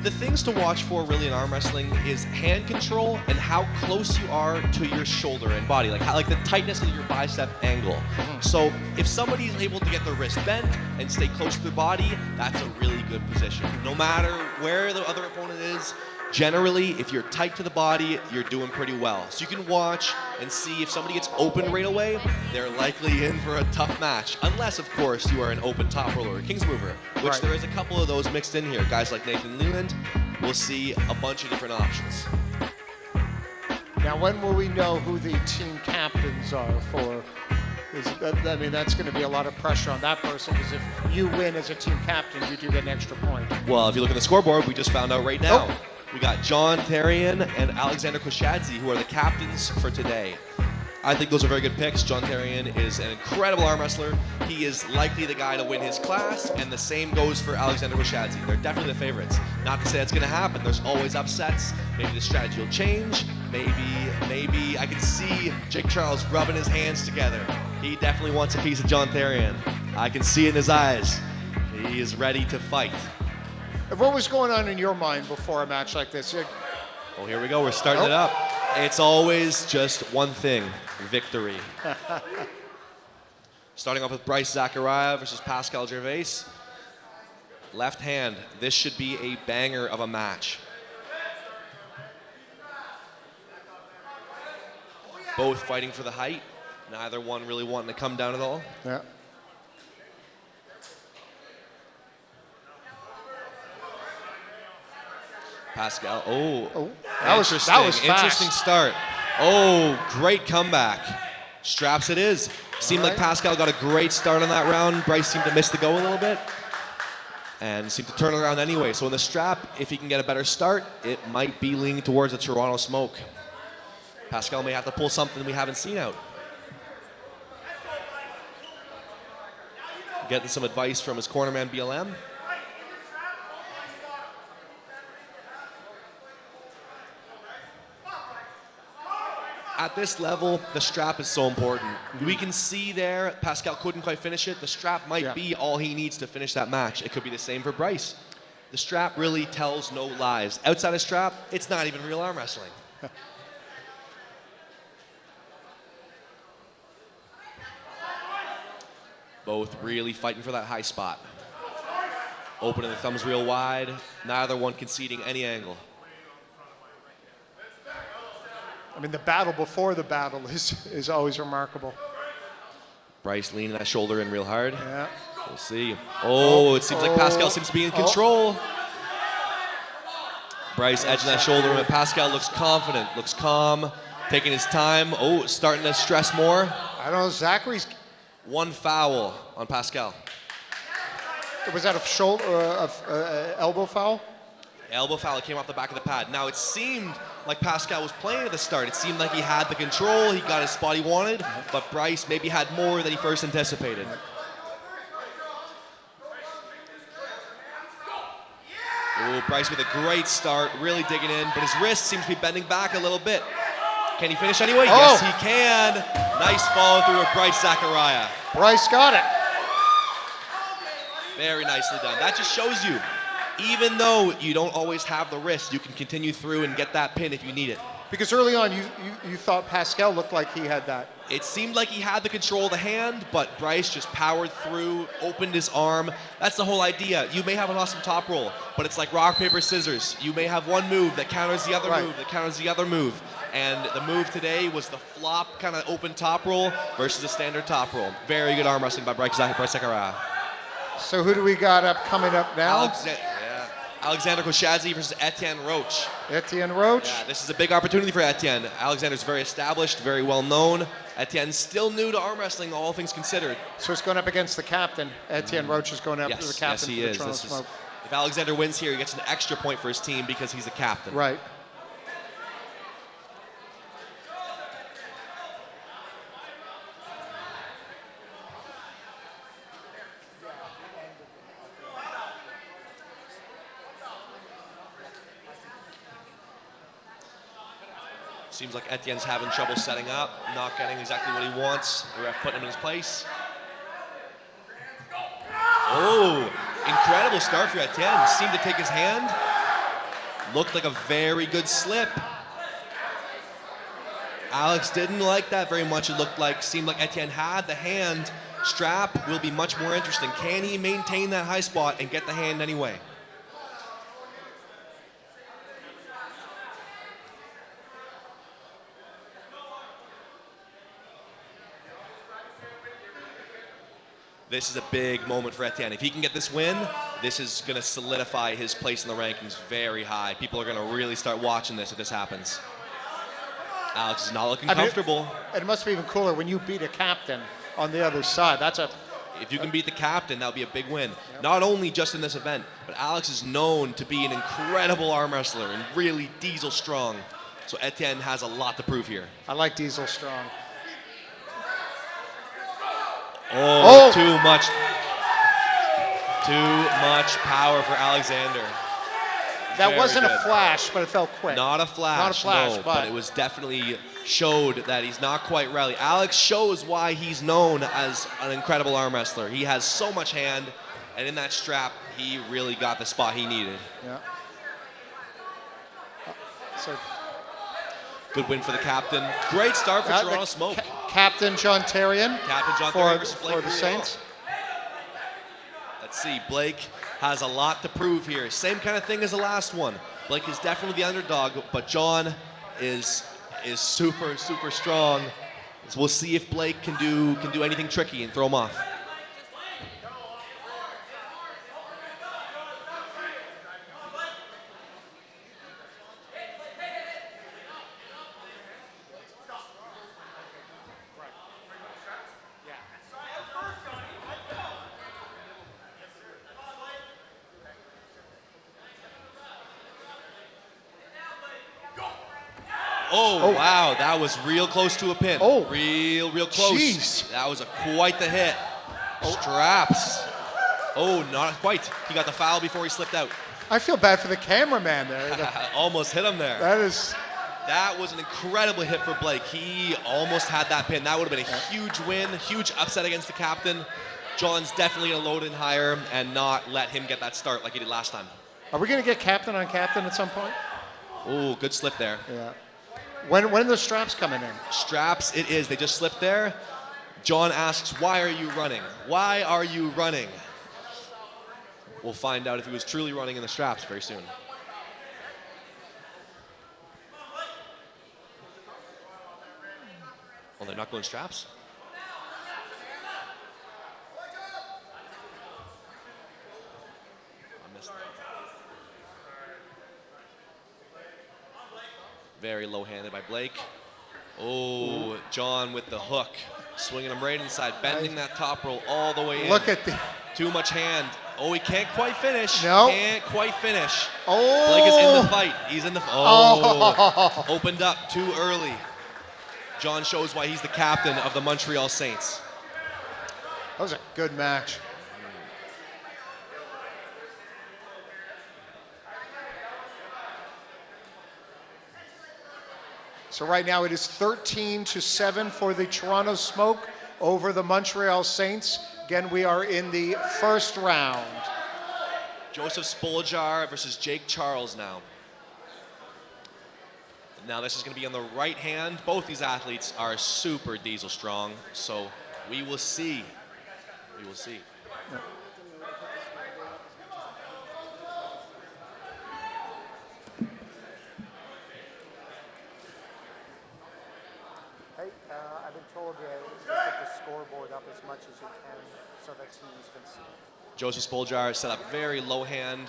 The things to watch for really in arm wrestling is hand control and how close you are to your shoulder and body, like the tightness of your bicep angle. So if somebody is able to get their wrist bent and stay close to their body, that's a really good position. No matter where the other opponent is, generally, if you're tight to the body, you're doing pretty well. So you can watch and see if somebody gets open right away, they're likely in for a tough match. Unless, of course, you are an open top roller or King's Mover, which there is a couple of those mixed in here. Guys like Nathan Leland, we'll see a bunch of different options. Now, when will we know who the team captains are for? I mean, that's going to be a lot of pressure on that person, because if you win as a team captain, you do get an extra point. Well, if you look at the scoreboard, we just found out right now. We got John Therrien and Alexander Koshadze, who are the captains for today. I think those are very good picks. John Therrien is an incredible arm wrestler. He is likely the guy to win his class, and the same goes for Alexander Koshadze. They're definitely the favorites. Not to say that's going to happen. There's always upsets. Maybe the strategy will change. Maybe I can see Jake Charles rubbing his hands together. He definitely wants a piece of John Therrien. I can see it in his eyes. He is ready to fight. What was going on in your mind before a match like this? Oh, here we go. We're starting it up. It's always just one thing, victory. Starting off with Bryce Zachariah versus Pascal Gervais. Left hand. This should be a banger of a match. Both fighting for the height. Neither one really wanting to come down at all. Yeah. Pascal, that was fast. Interesting start. Oh, great comeback. Straps it is. Seemed like Pascal got a great start on that round. Bryce seemed to miss the go a little bit and seemed to turn it around anyway. So in the strap, if he can get a better start, it might be leaning towards the Toronto smoke. Pascal may have to pull something we haven't seen out. getting some advice from his cornerman BLM. At this level, the strap is so important. We can see there, Pascal couldn't quite finish it. The strap might be all he needs to finish that match. It could be the same for Bryce. The strap really tells no lies. Outside of strap, it's not even real arm wrestling. Both really fighting for that high spot. Opening the thumbs real wide, neither one conceding any angle. I mean, the battle before the battle is always remarkable. Bryce leaning that shoulder in real hard. Yeah. We'll see. Oh, it seems like Pascal seems to be in control. Bryce edging that shoulder, but Pascal looks confident, looks calm, taking his time. Oh, starting to stress more. I don't know, Zachary's... One foul on Pascal. Was that a shoulder, elbow foul? Elbow foul, it came off the back of the pad. Now, it seemed like Pascal was playing at the start. It seemed like he had the control, he got his spot he wanted, but Bryce maybe had more than he first anticipated. Ooh, Bryce with a great start, really digging in, but his wrist seems to be bending back a little bit. Can he finish anyway? Yes, he can. Nice follow through with Bryce Zachariah. Bryce got it. Very nicely done. That just shows you, even though you don't always have the wrist, you can continue through and get that pin if you need it. Because early on, you thought Pascal looked like he had that. It seemed like he had the control of the hand, but Bryce just powered through, opened his arm. That's the whole idea. You may have an awesome top roll, but it's like rock, paper, scissors. You may have one move that counters the other move, that counters the other move. And the move today was the flop kind of open top roll versus the standard top roll. Very good arm wrestling by Bryce Zachariah. So who do we got coming up now? Alexander Koshazi versus Etienne Roach. Etienne Roach? Yeah, this is a big opportunity for Etienne. Alexander's very established, very well known. Etienne's still new to arm wrestling, all things considered. So it's going up against the captain. Etienne Roach is going up to the captain for the Toronto Smoke. If Alexander wins here, he gets an extra point for his team because he's the captain. Right. Seems like Etienne's having trouble setting up, not getting exactly what he wants. The ref putting him in his place. Oh, incredible start for Etienne. Seemed to take his hand. Looked like a very good slip. Alex didn't like that very much. It seemed like Etienne had the hand. Strap will be much more interesting. Can he maintain that high spot and get the hand anyway? This is a big moment for Etienne. If he can get this win, this is going to solidify his place in the rankings very high. People are going to really start watching this if this happens. Alex is not looking comfortable. It must be even cooler when you beat a captain on the other side. If you can beat the captain, that'll be a big win. Yep. Not only just in this event, but Alex is known to be an incredible arm wrestler and really diesel strong. So Etienne has a lot to prove here. I like diesel strong. Oh, too much power for Alexander. That wasn't a flash, but it felt quick. Not a flash, no, but it was definitely showed that he's not quite ready. Alex shows why he's known as an incredible arm wrestler. He has so much hand, and in that strap, he really got the spot he needed. Yeah. Good win for the captain. Great start for Toronto Smoke. Captain John Terrien. Captain John Terrien versus Blake for the Saints. Let's see. Blake has a lot to prove here. Same kind of thing as the last one. Blake is definitely the underdog, but John is super, super strong. So we'll see if Blake can do anything tricky and throw him off. Oh, wow, that was real close to a pin. Oh. Real close. Jeez. That was quite the hit. Straps. Oh, not quite. He got the foul before he slipped out. I feel bad for the cameraman there. Almost hit him there. That was an incredible hit for Blake. He almost had that pin. That would have been a huge win, huge upset against the captain. John's definitely going to load in higher and not let him get that start like he did last time. Are we going to get captain on captain at some point? Oh, good slip there. Yeah. When are the straps coming in? Straps it is. They just slipped there. John asks, why are you running? Why are you running? We'll find out if he was truly running in the straps very soon. Well, they're not going straps. I missed that. Very low-handed by Blake. Oh, John with the hook. Swinging him right inside, bending that top roll all the way in. Look at the... Too much hand. Oh, he can't quite finish. No. Can't quite finish. Oh. Blake is in the fight. He's in the... Oh. Opened up too early. John shows why he's the captain of the Montreal Saints. That was a good match. So right now it is 13-7 for the Toronto Smoke over the Montreal Saints. Again, we are in the first round. Joseph Spoljar versus Jake Charles now. Now this is going to be on the right hand. Both these athletes are super diesel strong, so we will see. We will see. Yeah. Hey, I've been told to put the scoreboard up as much as you can so that teams can see. Joseph Spoljar set up very low hand.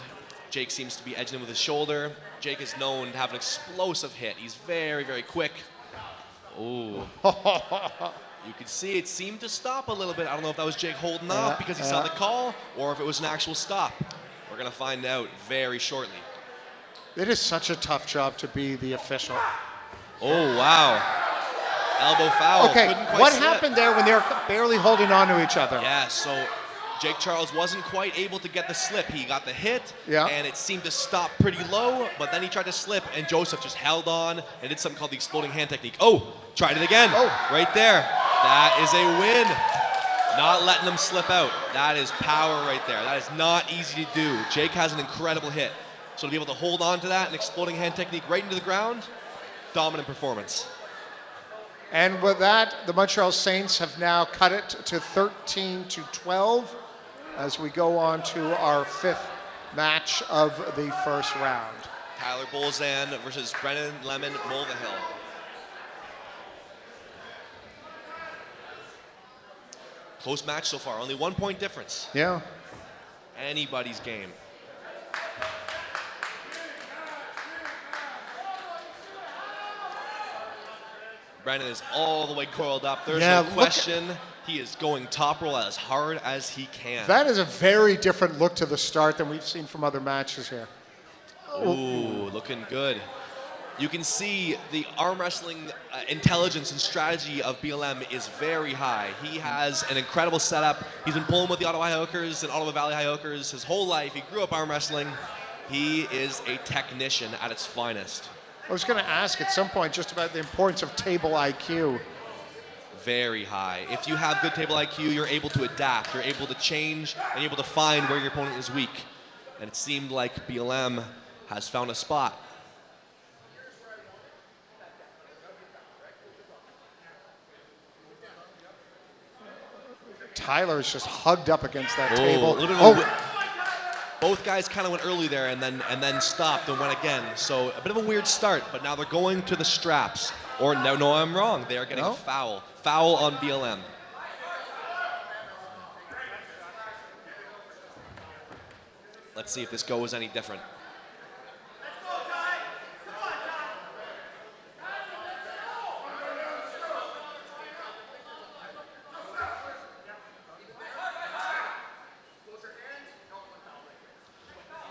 Jake seems to be edging him with his shoulder. Jake is known to have an explosive hit. He's very, very quick. Ooh. You could see it seemed to stop a little bit. I don't know if that was Jake holding off because he saw the call or if it was an actual stop. We're going to find out very shortly. It is such a tough job to be the official. Oh, wow. Elbow foul. Okay, what slip. happened there when they were barely holding on to each other? Yeah, so Jake Charles wasn't quite able to get the slip. He got the hit, and it seemed to stop pretty low, but then he tried to slip, and Joseph just held on and did something called the exploding hand technique. Oh, tried it again. Oh. Right there. That is a win. Not letting him slip out. That is power right there. That is not easy to do. Jake has an incredible hit. So to be able to hold on to that, an exploding hand technique right into the ground, dominant performance. And with that, the Montreal Saints have now cut it to 13-12 as we go on to our fifth match of the first round. Tyler Bolzan versus Brennan Lemon Mulvihill. Close match so far, only 1 point difference. Yeah. Anybody's game. Brennan is all the way coiled up. There's no question. He is going top roll as hard as he can. That is a very different look to the start than we've seen from other matches here. Ooh, looking good. You can see the arm wrestling intelligence and strategy of BLM is very high. He has an incredible setup. He's been pulling with the Ottawa High Hookers and Ottawa Valley High Hookers his whole life. He grew up arm wrestling. He is a technician at its finest. I was going to ask at some point just about the importance of table IQ. Very high. If you have good table IQ, you're able to adapt. You're able to change and you're able to find where your opponent is weak. And it seemed like BLM has found a spot. Tyler is just hugged up against that table. Both guys kind of went early there and then stopped and went again. So a bit of a weird start, but now they're going to the straps. Or no, I'm wrong. They are getting a foul. Foul on BLM. Let's see if this goes any different.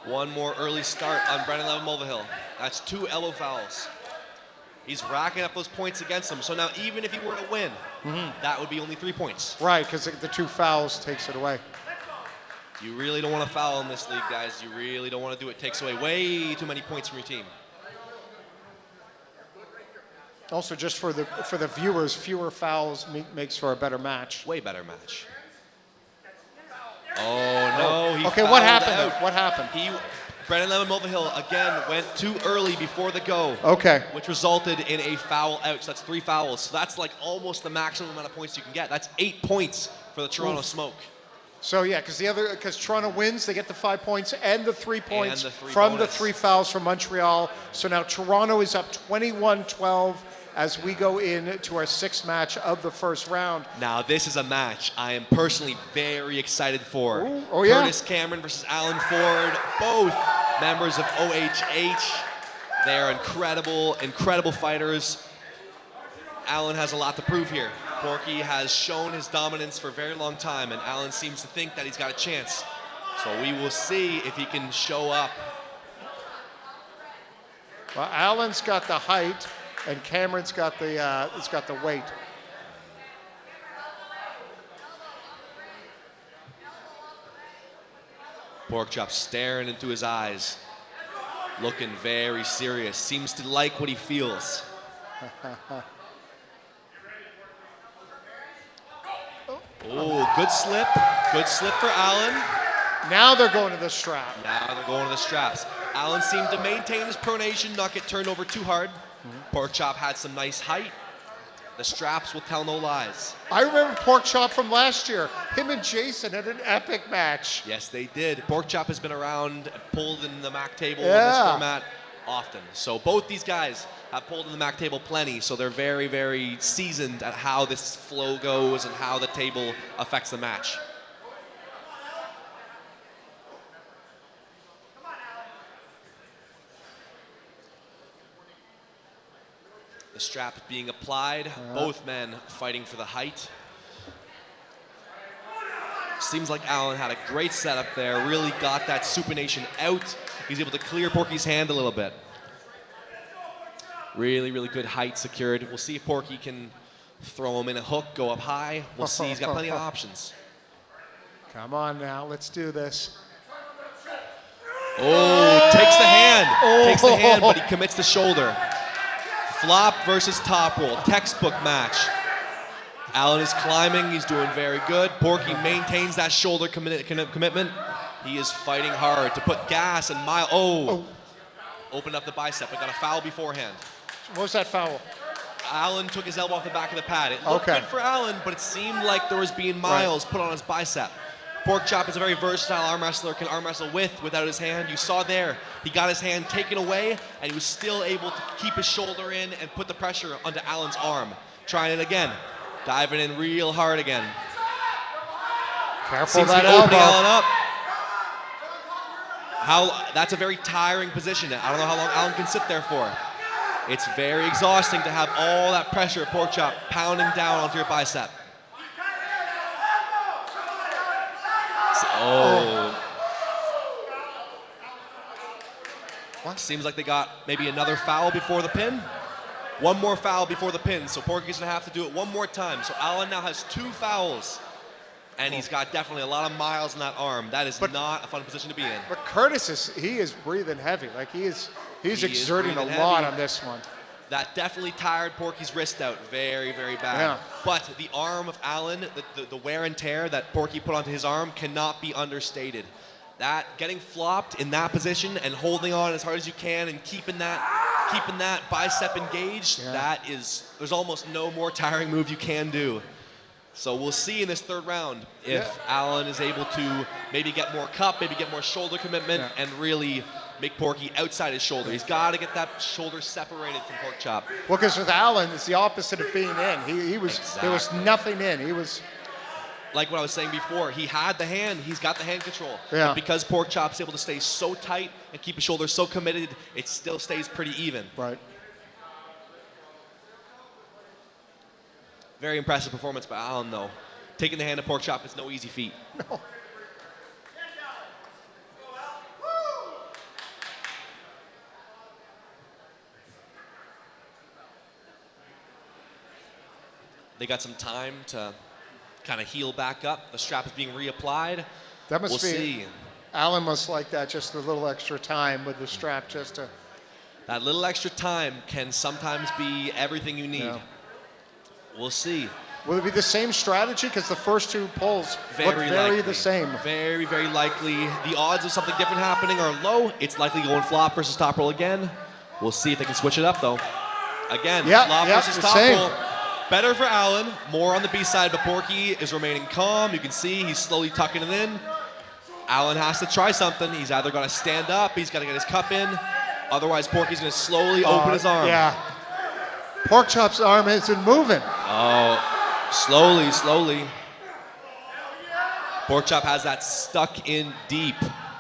One more early start on Brennan Lemon Mulvihill. That's 2 elbow fouls. He's racking up those points against him. So now even if he were to win, that would be only 3 points. Right, because the 2 fouls takes it away. You really don't want to foul in this league, guys. You really don't want to do it. It takes away way too many points from your team. Also, just for the viewers, fewer fouls makes for a better match. Way better match. Oh, no. He okay, what fouled happened out. there? What happened? Brennan Lemon-Mulvihill, again, went too early before the go. Okay. Which resulted in a foul out. So that's 3 fouls. So that's like almost the maximum amount of points you can get. That's 8 points for the Toronto Smoke. So yeah, because Toronto wins, they get the 5 points and the 3 points from the 3 fouls from Montreal. So now Toronto is up 21-12 as we go into our 6th match of the first round. Now this is a match I am personally very excited for. Ooh, oh yeah. Curtis Cameron versus Alan Ford, both members of OHH. They are incredible, incredible fighters. Alan has a lot to prove here. Porky has shown his dominance for a very long time, and Alan seems to think that he's got a chance. So we will see if he can show up. Well, Alan's got the height, and Cameron's got the weight. Porkchop staring into his eyes, looking very serious. Seems to like what he feels. Oh, good slip. Good slip for Alan. Now they're going to the strap. Now they're going to the straps. Alan seemed to maintain his pronation, not get turned over too hard. Porkchop had some nice height. The straps will tell no lies. I remember Porkchop from last year. Him and Jason had an epic match. Yes, they did. Porkchop has been around, pulled in the MAC table in this Yeah. format often. So both these guys have pulled in the MAC table plenty, so they're very, very seasoned at how this flow goes and how the table affects the match. The strap being applied, both men fighting for the height. Seems like Alan had a great setup there, really got that supination out. He's able to clear Porky's hand a little bit. Really, really good height secured. We'll see if Porky can throw him in a hook, go up high. We'll see, he's got plenty of options. Come on now, let's do this. Oh, takes the hand. Takes the hand, but he commits the shoulder. Flop versus top roll, textbook match. Alan is climbing, he's doing very good. Porky maintains that shoulder commitment. He is fighting hard to put gas and opened up the bicep, but got a foul beforehand. What was that foul? Alan took his elbow off the back of the pad. It looked good for Alan, but it seemed like there was being miles put on his bicep. Porkchop is a very versatile arm wrestler, can arm wrestle with, without his hand. You saw there, he got his hand taken away, and he was still able to keep his shoulder in and put the pressure onto Alan's arm. Trying it again, diving in real hard again. Careful Seems that to be opening elbow. Alan up. That's a very tiring position. I don't know how long Alan can sit there for. It's very exhausting to have all that pressure, Porkchop, pounding down onto your bicep. Seems like they got maybe another foul before the pin. One more foul before the pin, so Porky's gonna have to do it one more time. So Alan now has 2 fouls, and he's got definitely a lot of miles in that arm. That is not a fun position to be in. But Curtis is breathing heavy. Like he's exerting a lot on this one. That definitely tired Porky's wrist out very, very bad. Yeah. But the arm of Alan, the wear and tear that Porky put onto his arm cannot be understated. That getting flopped in that position and holding on as hard as you can and keeping that bicep engaged, there's almost no more tiring move you can do. So we'll see in this 3rd round if Alan is able to maybe get more cup, maybe get more shoulder commitment, and really make Porky outside his shoulder. He's got to get that shoulder separated from Porkchop. Well, because with Alan, it's the opposite of being in. He was there was nothing in. He was like what I was saying before. He had the hand. He's got the hand control. Yeah. But because Porkchop's able to stay so tight and keep his shoulder so committed, it still stays pretty even. Right. Very impressive performance by Alan, though. Taking the hand of Porkchop is no easy feat. No. They got some time to kind of heal back up. The strap is being reapplied. That must We'll be. see. Alan must like that, just a little extra time with the strap, just to. That little extra time can sometimes be everything you need. Yeah. We'll see. Will it be the same strategy? Because the first two pulls look very likely. the same. Very, very likely. The odds of something different happening are low. It's likely going flop versus top roll again. We'll see if they can switch it up, though. Again, flop versus top roll. Better for Alan. More on the B side, but Porky is remaining calm. You can see he's slowly tucking it in. Alan has to try something. He's either got to stand up, he's got to get his cup in. Otherwise, Porky's going to slowly open his arm. Yeah. Porkchop's arm isn't moving. Oh, slowly. Porkchop has that stuck in deep.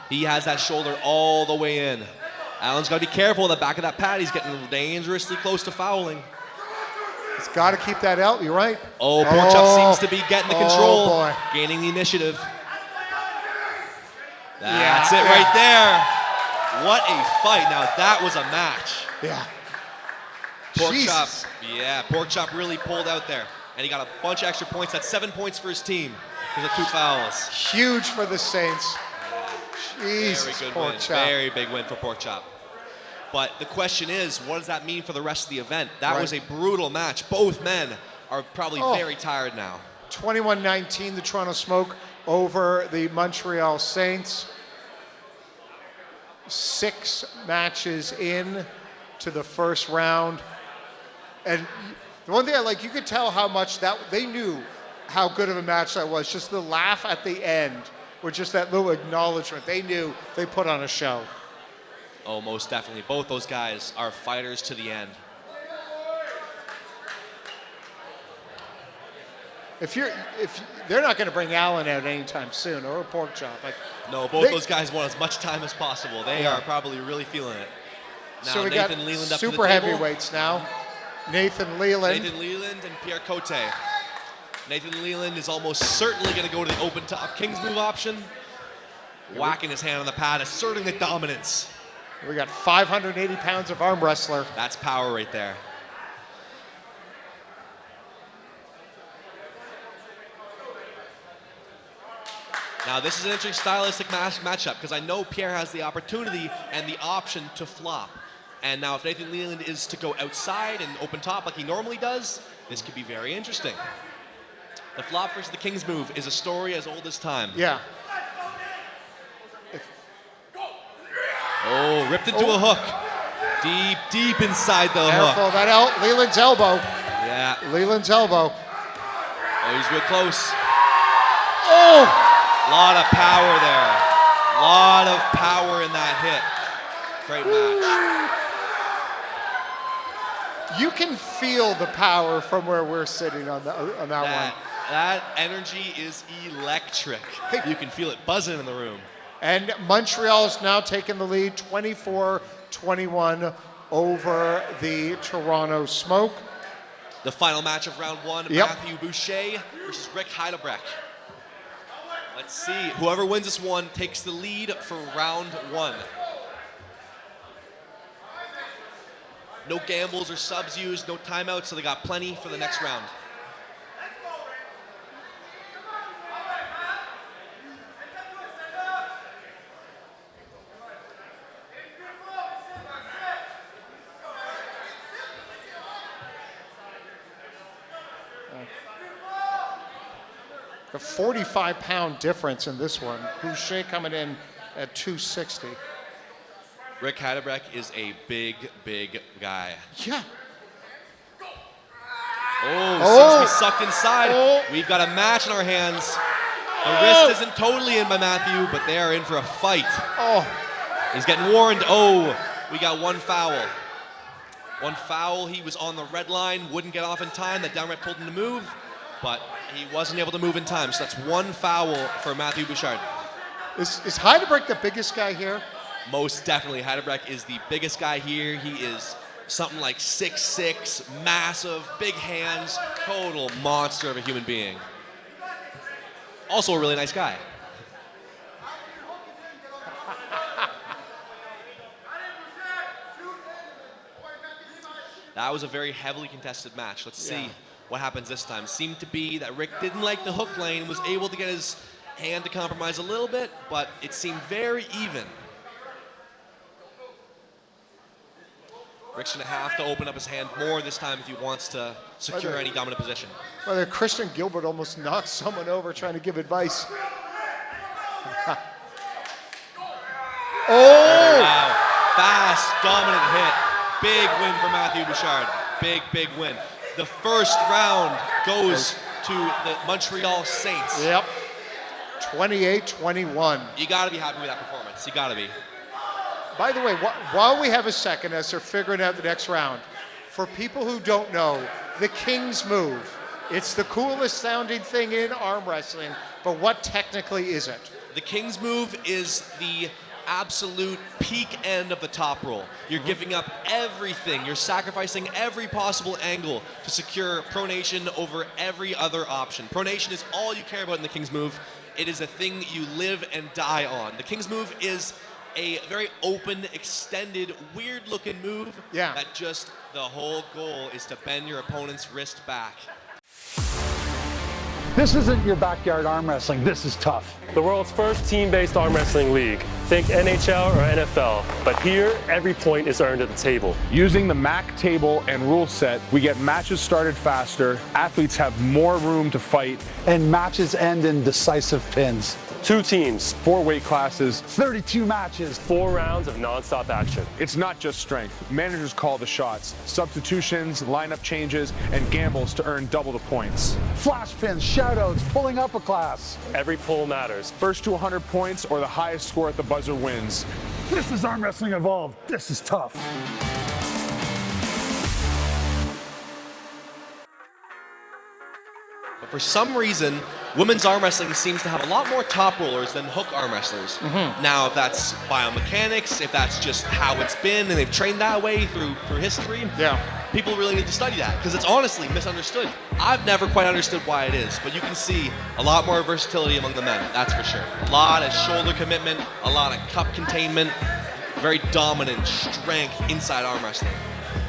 He has that shoulder all the way in. Alan's got to be careful in the back of that pad. He's getting dangerously close to fouling. He's got to keep that out. You're right. Oh, Porkchop seems to be getting the control, boy. gaining the initiative. That's it right there. What a fight. Now that was a match. Yeah. Porkchop, Porkchop really pulled out there. And he got a bunch of extra points. That's 7 points for his team because of 2 fouls. Huge for the Saints. Jesus, Very good Porkchop. win. Very big win for Porkchop. But the question is, what does that mean for the rest of the event? That was a brutal match. Both men are probably very tired now. 21-19, the Toronto Smoke over the Montreal Saints. 6 matches in to the first round. And the one thing I like, you could tell how much that they knew how good of a match that was. Just the laugh at the end, with just that little acknowledgement. They knew they put on a show. Oh, most definitely. Both those guys are fighters to the end. If they're not going to bring Allen out anytime soon, or a Porkchop. Like, no, both those guys want as much time as possible. They are probably really feeling it. Now so we Nathan got Leland up super to the table. heavyweights now. Nathan Leland and Pierre Cote. Nathan Leland is almost certainly going to go to the open top King's move option. Whacking his hand on the pad, asserting the dominance. We got 580 pounds of arm wrestler. That's power right there. Now this is an interesting stylistic matchup because I know Pierre has the opportunity and the option to flop. And now if Nathan Leland is to go outside and open top like he normally does, this could be very interesting. The flop versus the King's move is a story as old as time. Yeah. Oh, ripped into a hook. Deep inside the Careful, hook. that Leland's elbow. Yeah. Leland's elbow. Oh, he's real close. Oh! Lot of power there. Lot of power in that hit. Great match. You can feel the power from where we're sitting on that one. That energy is electric. You can feel it buzzing in the room. And Montreal's now taking the lead 24-21 over the Toronto Smoke. The final match of round 1, Matthew Boucher versus Rick Heidebrecht. Let's see. Whoever wins this one takes the lead for round 1. No gambles or subs used, no timeouts, so they got plenty for the next round. The 45-pound difference in this one. Boucher coming in at 260. Rick Heidebrecht is a big guy. Yeah. Oh, seems to be sucked inside. We've got a match in our hands. The wrist isn't totally in by Matthew, but they are in for a fight. He's getting warned. We got one foul. One foul. He was on the red line, wouldn't get off in time. That down rep told him to move, but he wasn't able to move in time. So that's one foul for Matthew Bouchard. Is Heidebrecht the biggest guy here? Most definitely. Heidebrecht is the biggest guy here. He is something like 6'6", massive, big hands, total monster of a human being. Also a really nice guy. That was a very heavily contested match. Let's see what happens this time. Seemed to be that Rick didn't like the hook lane, was able to get his hand to compromise a little bit, but it seemed very even. Rick's going to have to open up his hand more this time if he wants to secure any dominant position. Well, Christian Gilbert almost knocked someone over trying to give advice. Oh! Wow. Fast, dominant hit. Big win for Matthew Bouchard. Big, big win. The first round goes to the Montreal Saints. Yep. 28-21. You got to be happy with that performance. You got to be. By the way, while we have a second as they're figuring out the next round, for people who don't know, the King's Move, it's the coolest sounding thing in arm wrestling, but what technically is it? The King's Move is the absolute peak end of the top roll. You're giving up everything. You're sacrificing every possible angle to secure pronation over every other option. Pronation is all you care about in the King's Move. It is a thing you live and die on. The King's Move is a very open, extended, weird-looking move that just, the whole goal is to bend your opponent's wrist back. This isn't your backyard arm wrestling. This is tough. The world's first team-based arm wrestling league. Think NHL or NFL, but here, every point is earned at the table. Using the MAC table and rule set, we get matches started faster, athletes have more room to fight, And matches end in decisive pins. 2 teams, 4 weight classes. 32 matches. 4 rounds of non-stop action. It's not just strength. Managers call the shots, substitutions, lineup changes, and gambles to earn double the points. Flash pins, shoutouts, pulling up a class. Every pull matters. First to 100 points or the highest score at the buzzer wins. This is arm wrestling evolved. This is tough. But for some reason, women's arm wrestling seems to have a lot more top rollers than hook arm wrestlers. Now, if that's biomechanics, if that's just how it's been, and they've trained that way through history, people really need to study that, because it's honestly misunderstood. I've never quite understood why it is, but you can see a lot more versatility among the men, that's for sure. A lot of shoulder commitment, a lot of cup containment, very dominant strength inside arm wrestling.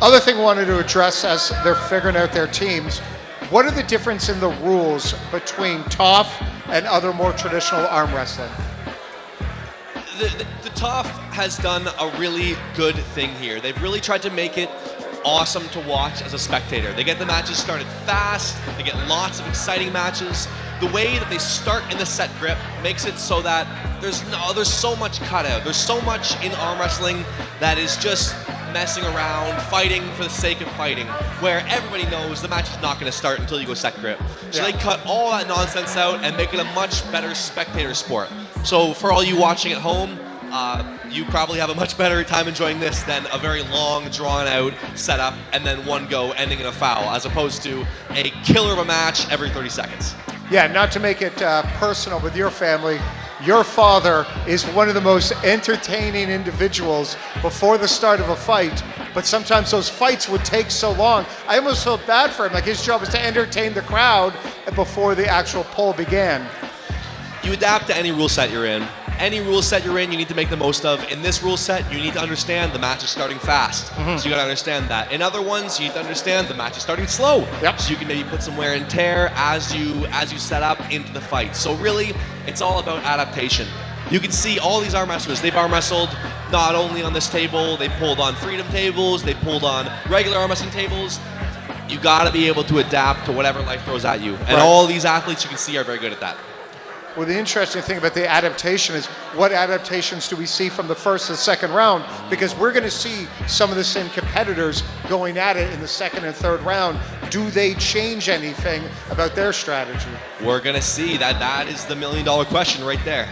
Other thing I wanted to address as they're figuring out their teams, what are the difference in the rules between TAWF and other more traditional arm wrestling? The TAWF has done a really good thing here. They've really tried to make it awesome to watch as a spectator. They get the matches started fast, they get lots of exciting matches. The way that they start in the set grip makes it so that there's so much cutout. There's so much in arm wrestling that is just messing around, fighting for the sake of fighting, where everybody knows the match is not going to start until you go set grip. So they cut all that nonsense out and make it a much better spectator sport. So for all you watching at home, you probably have a much better time enjoying this than a very long, drawn-out setup and then one go ending in a foul, as opposed to a killer of a match every 30 seconds. Yeah, not to make it personal with your family, your father is one of the most entertaining individuals before the start of a fight, but sometimes those fights would take so long. I almost felt bad for him, like his job was to entertain the crowd before the actual poll began. You adapt to any rule set you're in. Any rule set you're in, you need to make the most of. In this rule set, you need to understand the match is starting fast. So you gotta understand that. In other ones, you need to understand the match is starting slow. So you can maybe put some wear and tear as you set up into the fight. So really, it's all about adaptation. You can see all these arm wrestlers, they've arm wrestled not only on this table, they pulled on freedom tables, they pulled on regular arm wrestling tables. You gotta be able to adapt to whatever life throws at you. And all these athletes you can see are very good at that. Well, the interesting thing about the adaptation is what adaptations do we see from the first to the second round? Because we're going to see some of the same competitors going at it in the second and third round. Do they change anything about their strategy? We're going to see. That is the million-dollar question right there.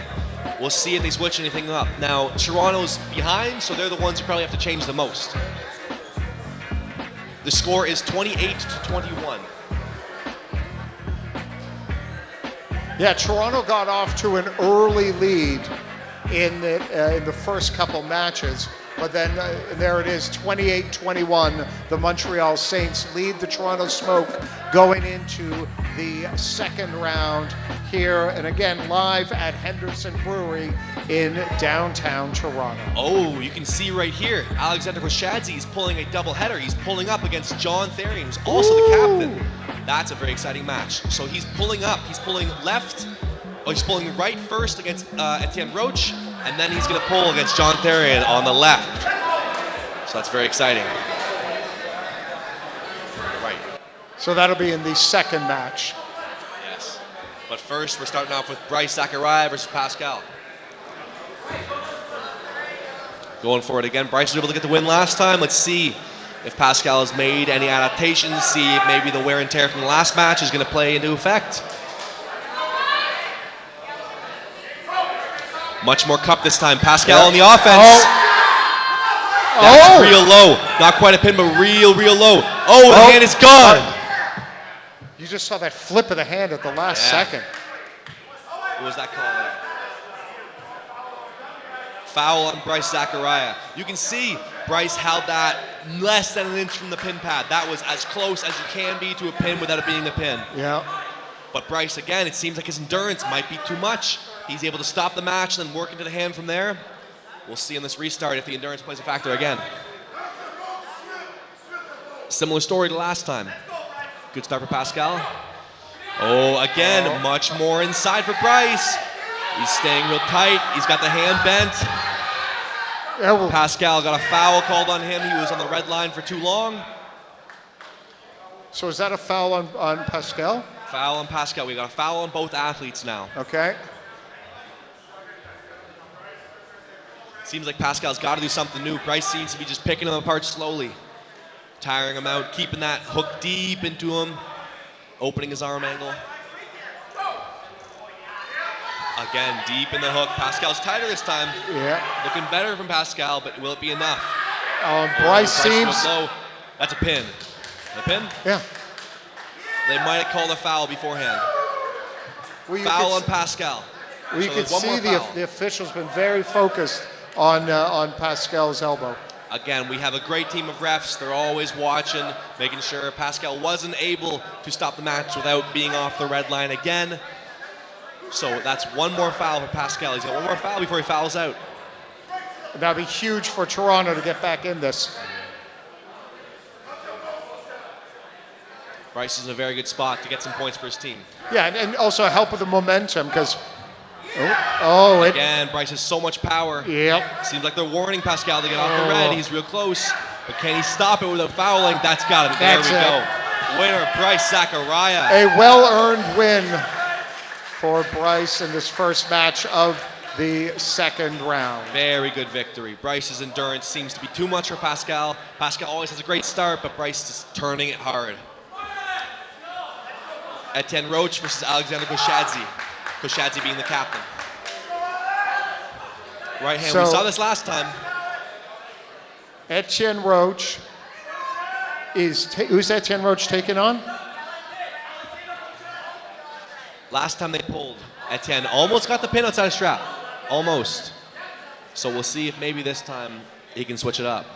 We'll see if they switch anything up. Now, Toronto's behind, so they're the ones who probably have to change the most. The score is 28-21. Yeah, Toronto got off to an early lead in the first couple matches, but then there it is, 28-21. The Montreal Saints lead the Toronto Smoke going into the second round here, and again live at Henderson Brewery in downtown Toronto. Oh, you can see right here, Alexander Koshadze is pulling a doubleheader. He's pulling up against John Therian, who's also the captain. That's a very exciting match. So he's pulling up. He's pulling left. Oh, he's pulling right first against Etienne Roach, and then he's going to pull against John Therian on the left. So that's very exciting. Right. So that'll be in the second match. Yes. But first, we're starting off with Bryce Zachariah versus Pascal. Going for it again. Bryce was able to get the win last time. Let's see if Pascal has made any adaptations, see if maybe the wear and tear from the last match is going to play into effect. Much more cup this time. Pascal on the offense. That's real low. Not quite a pin, but real low. Oh, the hand is gone. You just saw that flip of the hand at the last second. What was that called? Foul on Bryce Zachariah. You can see Bryce held that less than an inch from the pin pad. That was as close as you can be to a pin without it being a pin. Yeah. But Bryce, again, it seems like his endurance might be too much. He's able to stop the match, then work into the hand from there. We'll see in this restart if the endurance plays a factor again. Similar story to last time. Good start for Pascal. Oh, again, much more inside for Bryce. He's staying real tight. He's got the hand bent. Pascal got a foul called on him. He was on the red line for too long. So is that a foul on Pascal? Foul on Pascal. We got a foul on both athletes now. Okay. Seems like Pascal's got to do something new. Bryce seems to be just picking him apart slowly. Tiring him out, keeping that hook deep into him, opening his arm angle. Again, deep in the hook. Pascal's tighter this time. Yeah. Looking better from Pascal, but will it be enough? Bryce seems... Low. That's a pin. A pin? Yeah. They might have called a foul beforehand. Foul on Pascal. Well, you can see the official's been very focused on Pascal's elbow. Again, we have a great team of refs. They're always watching, making sure Pascal wasn't able to stop the match without being off the red line again. So that's one more foul for Pascal. He's got one more foul before he fouls out. That'd be huge for Toronto to get back in this. Bryce is in a very good spot to get some points for his team. Yeah, and also help with the momentum because... Again, Bryce has so much power. Yep. Seems like they're warning Pascal to get off the red. He's real close. But can he stop it without fouling? That's got to be. There we go. Winner, Bryce Zachariah. A well-earned win for Bryce in this first match of the second round. Very good victory. Bryce's endurance seems to be too much for Pascal. Pascal always has a great start, but Bryce is turning it hard. Etienne Roach versus Alexander Koshadze. Koshadze being the captain. Right hand, we saw this last time. Etienne Roach is, who's Etienne Roach taking on? Last time they pulled, Etienne almost got the pin outside the strap. Almost. So we'll see if maybe this time he can switch it up.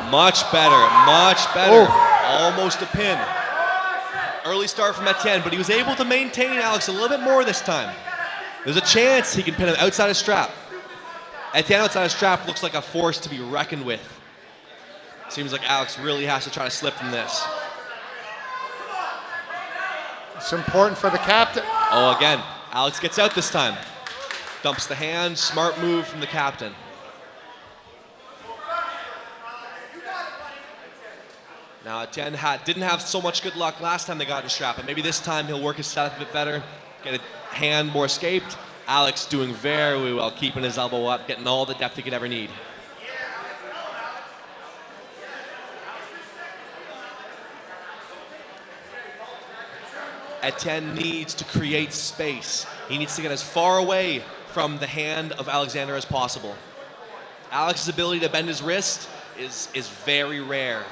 Much better, much better. Almost a pin. Early start from Etienne, but he was able to maintain Alex a little bit more this time. There's a chance he can pin him outside his strap. Etienne outside his strap looks like a force to be reckoned with. Seems like Alex really has to try to slip from this. It's important for the captain. Oh, again, Alex gets out this time. Dumps the hand, smart move from the captain. Now, Etienne didn't have so much good luck last time they got in the strap, but maybe this time he'll work his setup a bit better, get a hand more escaped. Alex doing very well, keeping his elbow up, getting all the depth he could ever need. Etienne needs to create space. He needs to get as far away from the hand of Alexander as possible. Alex's ability to bend his wrist is very rare.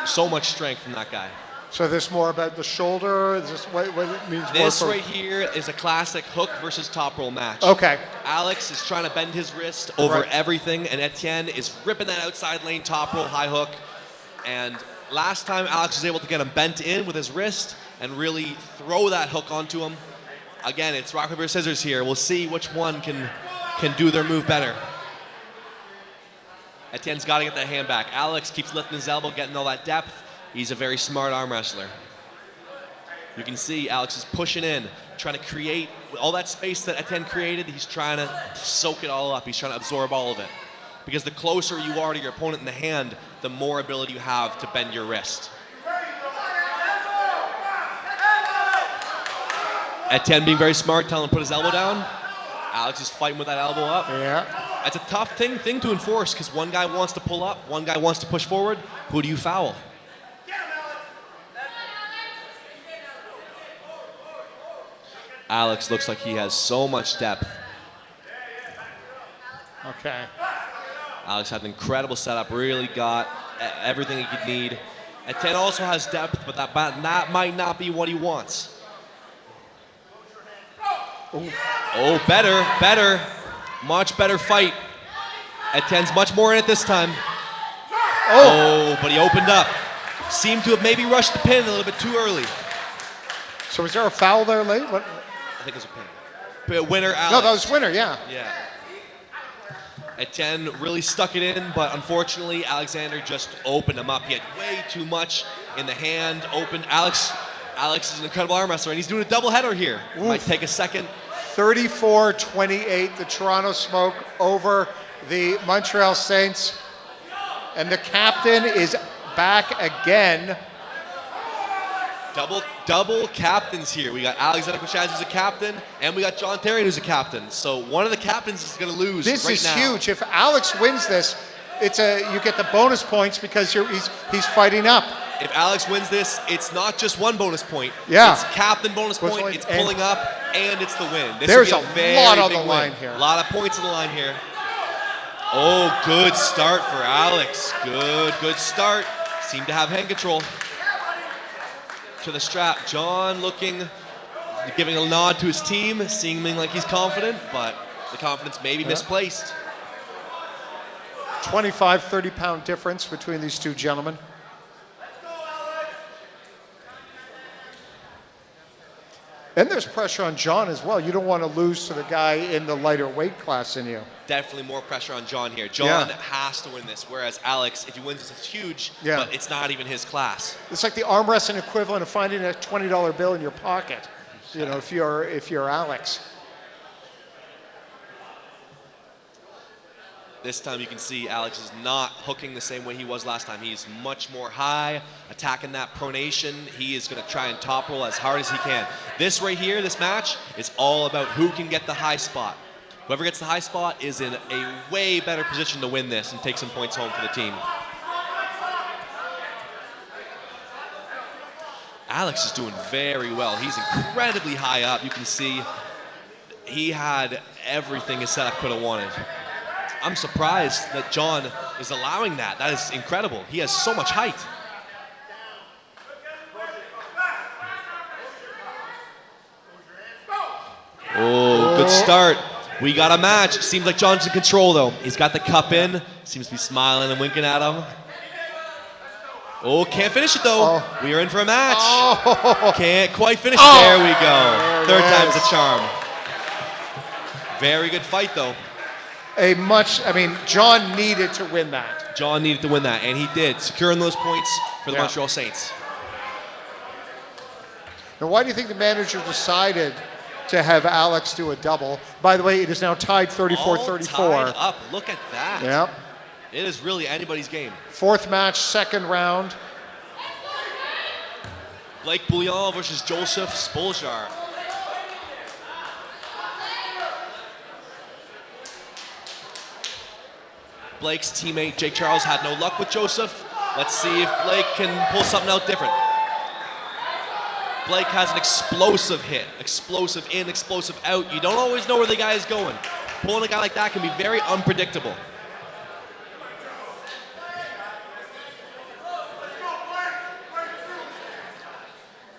So much strength from that guy. So this more about the shoulder? Is this what it means? This right here is a classic hook versus top roll match. Okay. Alex is trying to bend his wrist over everything, and Etienne is ripping that outside lane top roll high hook. And last time Alex was able to get him bent in with his wrist and really throw that hook onto him. Again, it's rock, paper, scissors here. We'll see which one can do their move better. Etienne's got to get that hand back. Alex keeps lifting his elbow, getting all that depth. He's a very smart arm wrestler. You can see Alex is pushing in, trying to create all that space that Etienne created. He's trying to soak it all up. He's trying to absorb all of it. Because the closer you are to your opponent in the hand, the more ability you have to bend your wrist. Etienne being very smart, telling him to put his elbow down. Alex is fighting with that elbow up. Yeah. That's a tough thing to enforce because one guy wants to pull up, one guy wants to push forward. Who do you foul? Alex looks like he has so much depth. Okay. Alex had an incredible setup, really got everything he could need. Etienne also has depth, but that might not be what he wants. Oh, better. Much better fight. Etienne's much more in it this time. Oh, but he opened up. Seemed to have maybe rushed the pin a little bit too early. So was there a foul there late? What? I think it was a pin. But winner, Alex. No, that was winner, yeah. Yeah. Etienne really stuck it in, but unfortunately, Alexander just opened him up. He had way too much in the hand, opened. Alex is an incredible arm wrestler, and he's doing a double header here. Might take a second. 34-28, the Toronto Smoke over the Montreal Saints. And the captain is back again. Double captains here. We got Alexander Kuchaz who's a captain, and we got John Terry who's a captain. So one of the captains is going to lose This right is now. huge. If Alex wins this, you get the bonus points because he's fighting up. If Alex wins this, it's not just one bonus point. Yeah. It's captain bonus point, it's pulling up, and it's the win. This There's will be a lot on big the line here. A lot of points on the line here. Oh, good start for Alex. Good start. Seemed to have hand control. To the strap. John giving a nod to his team, seeming like he's confident, but the confidence may be misplaced. 25, 30-pound difference between these two gentlemen. And there's pressure on John as well. You don't want to lose to the guy in the lighter weight class than you. Definitely more pressure on John here. John has to win this, whereas Alex, if he wins this, it's huge, but it's not even his class. It's like the arm wrestling equivalent of finding a $20 bill in your pocket, you know, if you're Alex. This time you can see Alex is not hooking the same way he was last time. He's much more high, attacking that pronation. He is going to try and top roll as hard as he can. This right here, this match, is all about who can get the high spot. Whoever gets the high spot is in a way better position to win this and take some points home for the team. Alex is doing very well. He's incredibly high up. You can see he had everything his setup could have wanted. I'm surprised that John is allowing that. That is incredible. He has so much height. Oh, good start. We got a match. Seems like John's in control, though. He's got the cup in. Seems to be smiling and winking at him. Oh, can't finish it, though. We are in for a match. Can't quite finish it. There we go. Third time's a charm. Very good fight, though. John needed to win that. John needed to win that, and he did, securing those points for the Montreal Saints. Now, why do you think the manager decided to have Alex do a double? By the way, it is now tied 34-34. Tied up. Look at that. Yep. It is really anybody's game. Fourth match, second round. Blake Bouillon versus Joseph Spoljar. Blake's teammate Jake Charles had no luck with Joseph. Let's see if Blake can pull something out different. Blake has an explosive hit. Explosive in, explosive out. You don't always know where the guy is going. Pulling a guy like that can be very unpredictable.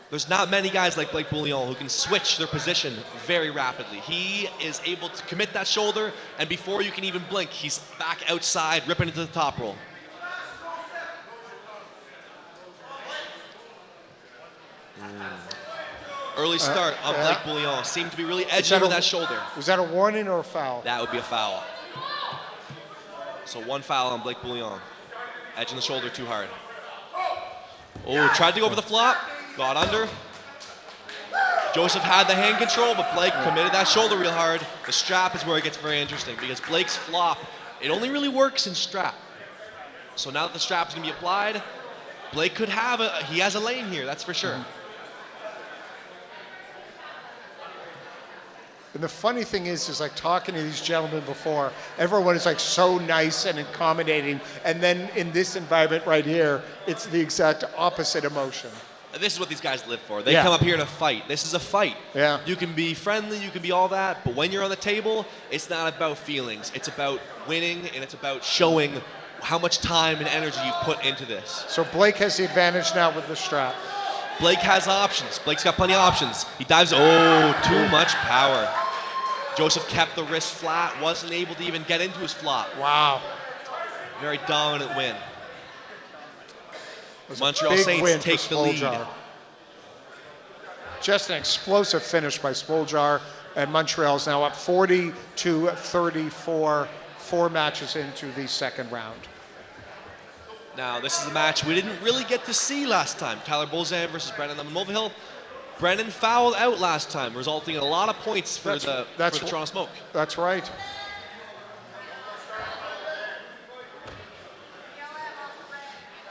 There's not many guys like Blake Bouillon who can switch their position very rapidly. He is able to commit that shoulder, and before you can even blink, he's back outside, ripping into the top roll. Early start on Blake Bouillon. Seemed to be really edgy with that shoulder. Was that a warning or a foul? That would be a foul. So 1 foul on Blake Bouillon. Edging the shoulder too hard. Oh, tried to go over the flop. Got under. Joseph had the hand control, but Blake committed that shoulder real hard. The strap is where it gets very interesting because Blake's flop, it only really works in strap. So now that the strap is going to be applied, Blake could have he has a lane here, that's for sure. And the funny thing is like talking to these gentlemen before, everyone is like so nice and accommodating. And then in this environment right here, it's the exact opposite emotion. This is what these guys live for. They come up here to fight. This is a fight. Yeah. You can be friendly, you can be all that, but when you're on the table, it's not about feelings. It's about winning, and it's about showing how much time and energy you've put into this. So Blake has the advantage now with the strap. Blake has options. Blake's got plenty of options. He dives, too much power. Joseph kept the wrist flat, wasn't able to even get into his flop. Wow. Very dominant win. Montreal Saints take the lead. Just an explosive finish by Spoljar, and Montreal's now up 40-34, 4 matches into the second round. Now, this is a match we didn't really get to see last time. Tyler Bolzan versus Brendan Lemon-Mulvihill. Brendan fouled out last time, resulting in a lot of points for the Toronto Smoke. That's right.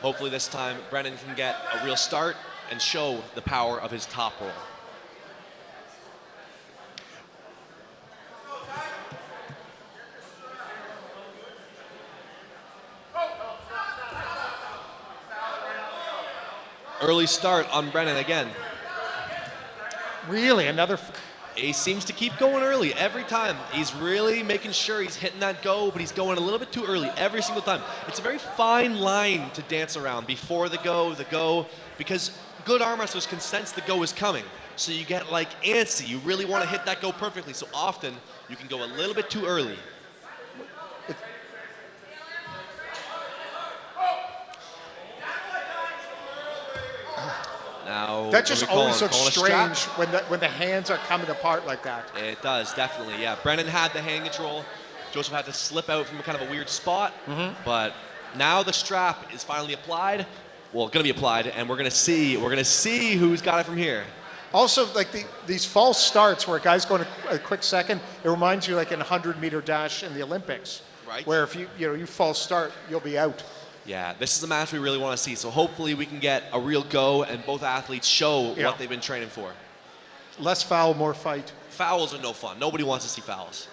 Hopefully this time, Brendan can get a real start and show the power of his top roll. Early start on Brennan again. Really, another... He seems to keep going early every time. He's really making sure he's hitting that go, but he's going a little bit too early every single time. It's a very fine line to dance around before the go, because good arm wrestlers can sense the go is coming. So you get like antsy. You really want to hit that go perfectly. So often you can go a little bit too early. Now, that just always looks strange when the hands are coming apart like that. It does, definitely, yeah. Brennan had the hand control. Joseph had to slip out from kind of a weird spot. But now the strap is finally applied. Well, going to be applied, and we're going to see who's got it from here. Also, like these false starts where a guy's going a quick second, it reminds you like in a 100-meter dash in the Olympics. Right. Where if you false start, you'll be out. Yeah, this is a match we really want to see. So hopefully we can get a real go and both athletes show what they've been training for. Less foul, more fight. Fouls are no fun. Nobody wants to see fouls.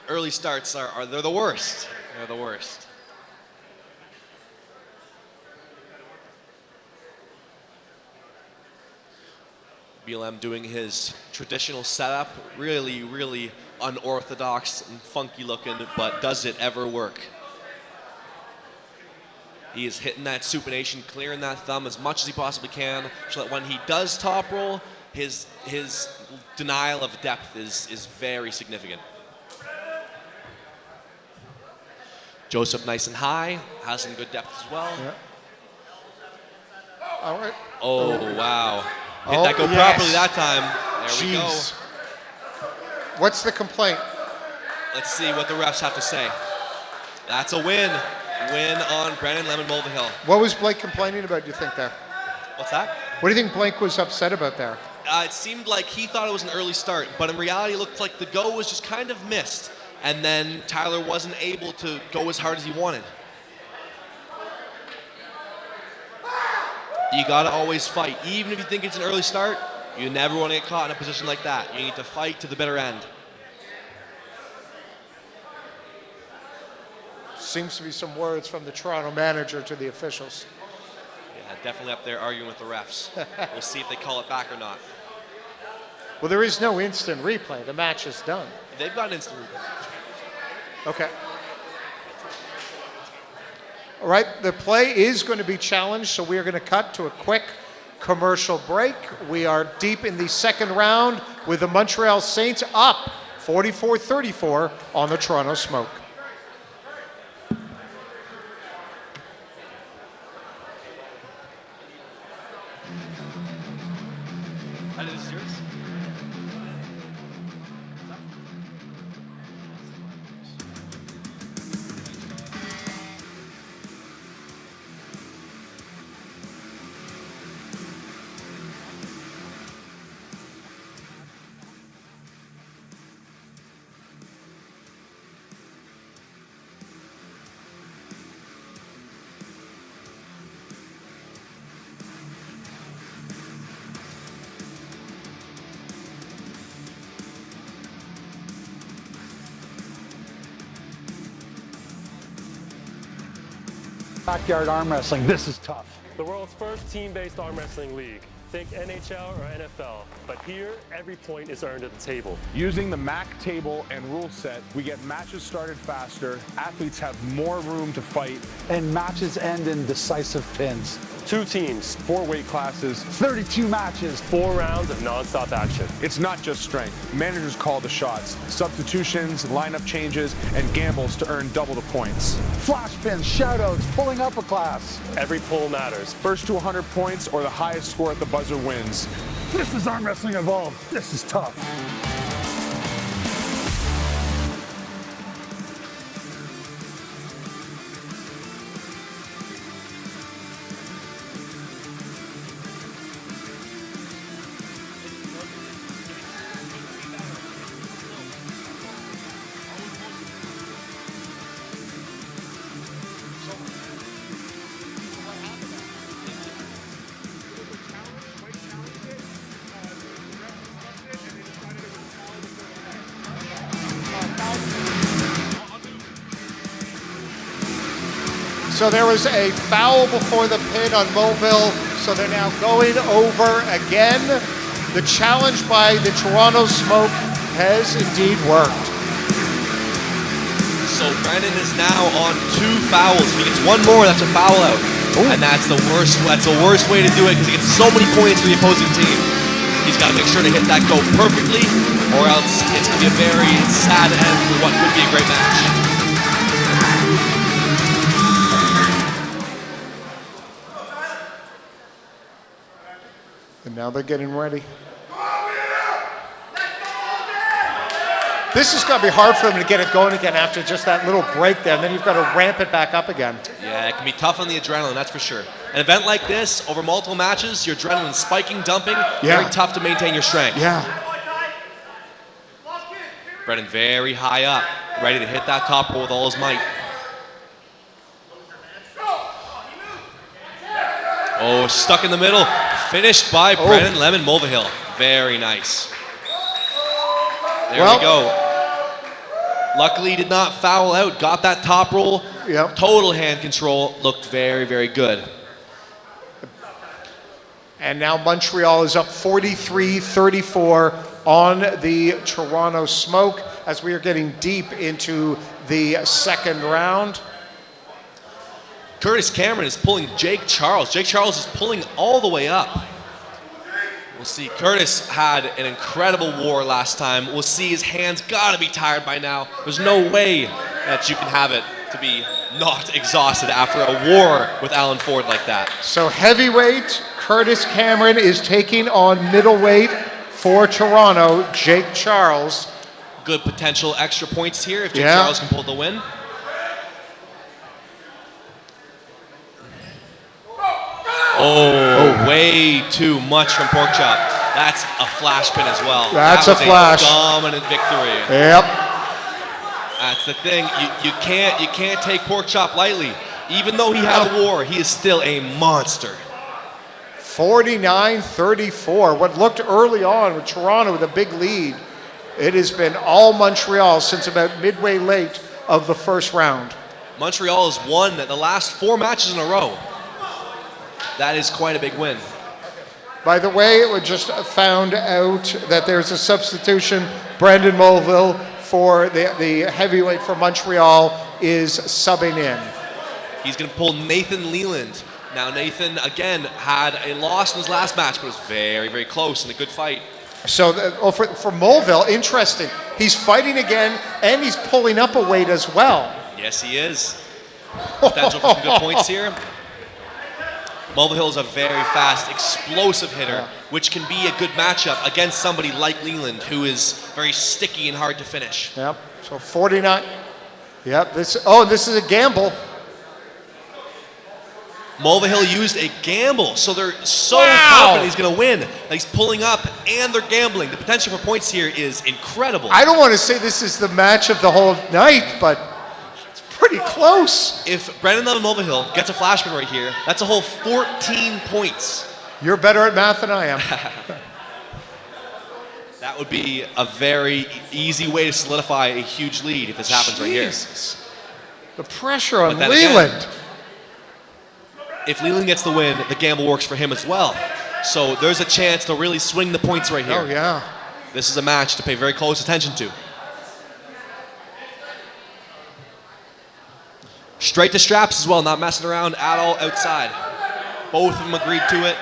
Early starts they're the worst. They're the worst. BLM doing his traditional setup, really, really unorthodox and funky looking, but does it ever work? He is hitting that supination, clearing that thumb as much as he possibly can, so that when he does top roll, his denial of depth is very significant. Joseph nice and high, has some good depth as well. Yeah. All right. Oh, wow. Hit that go properly that time. There we go. What's the complaint? Let's see what the refs have to say. That's a win. Win on Brennan Lemon-Mulvihill. What was Blake complaining about, do you think, there? What's that? What do you think Blake was upset about there? It seemed like he thought it was an early start, but in reality it looked like the go was just kind of missed, and then Tyler wasn't able to go as hard as he wanted. You gotta always fight. Even if you think it's an early start, you never want to get caught in a position like that. You need to fight to the bitter end. Seems to be some words from the Toronto manager to the officials. Yeah, definitely up there arguing with the refs. We'll see if they call it back or not. Well, there is no instant replay. The match is done. They've got an instant replay. Okay. All right, the play is going to be challenged, so we are going to cut to a quick commercial break. We are deep in the second round with the Montreal Saints up 44-34 on the Toronto Smoke. Backyard arm wrestling, this is tough. The world's first team-based arm wrestling league. Think NHL or NFL, but here, every point is earned at the table. Using the MAC table and rule set, we get matches started faster, athletes have more room to fight. And matches end in decisive pins. 2 teams, 4 weight classes, 32 matches. 4 rounds of non-stop action. It's not just strength. Managers call the shots, substitutions, lineup changes, and gambles to earn double the points. Flash pins, shoutouts, pulling up a class. Every pull matters. First to 100 points or the highest score at the buzzer wins. This is arm wrestling evolved. This is tough. So there was a foul before the pin on Moville, so they're now going over again. The challenge by the Toronto Smoke has indeed worked. So Brandon is now on 2 fouls. If he gets 1 more, that's a foul out. Ooh. And that's the worst way to do it because he gets so many points for the opposing team. He's got to make sure to hit that go perfectly, or else it's going to be a very sad end for what could be a great match. And now they're getting ready. This is going to be hard for them to get it going again after just that little break there, and then you've got to ramp it back up again. Yeah, it can be tough on the adrenaline, that's for sure. An event like this, over multiple matches, your adrenaline spiking, dumping, very tough to maintain your strength. Yeah. Brennan very high up, ready to hit that top roll with all his might. Oh, stuck in the middle. Finished by Brennan Lemon Mulvihill. Very nice. There we go. Luckily, he did not foul out. Got that top roll. Yep. Total hand control. Looked very, very good. And now Montreal is up 43-34 on the Toronto Smoke as we are getting deep into the second round. Curtis Cameron is pulling Jake Charles. Jake Charles is pulling all the way up. We'll see. Curtis had an incredible war last time. We'll see his hands got to be tired by now. There's no way that you can have it to be not exhausted after a war with Alan Ford like that. So heavyweight, Curtis Cameron is taking on middleweight for Toronto, Jake Charles. Good potential extra points here if Jake Charles can pull the win. Oh, way too much from Porkchop. That's a flash pin as well. That's that was a flash. Dominant victory. Yep. That's the thing. You can't take Porkchop lightly. Even though he had a war, he is still a monster. 49-34. What looked early on with Toronto with a big lead, it has been all Montreal since about midway late of the first round. Montreal has won the last 4 matches in a row. That is quite a big win. By the way, we just found out that there's a substitution. Brandon Mulvihill for the heavyweight for Montreal is subbing in. He's going to pull Nathan Leland. Now Nathan, again, had a loss in his last match, but it was very, very close and a good fight. So for Mulvihill, interesting. He's fighting again, and he's pulling up a weight as well. Yes, he is. Potential for some good points here. Mulvihill is a very fast, explosive hitter, which can be a good matchup against somebody like Leland, who is very sticky and hard to finish. Yep, so 49. Yep, this is a gamble. Mulvihill used a gamble, so they're so confident he's going to win. That he's pulling up and they're gambling. The potential for points here is incredible. I don't want to say this is the match of the whole night, but it's pretty close. If Brandon Lemon Mulvihill gets a flashman right here, that's a whole 14 points. You're better at math than I am. That would be a very easy way to solidify a huge lead if this happens right here. The pressure on But then Leland. again, if Leland gets the win, the gamble works for him as well. So there's a chance to really swing the points right here. Oh, yeah. This is a match to pay very close attention to. Straight to straps as well, not messing around at all outside. Both of them agreed to it.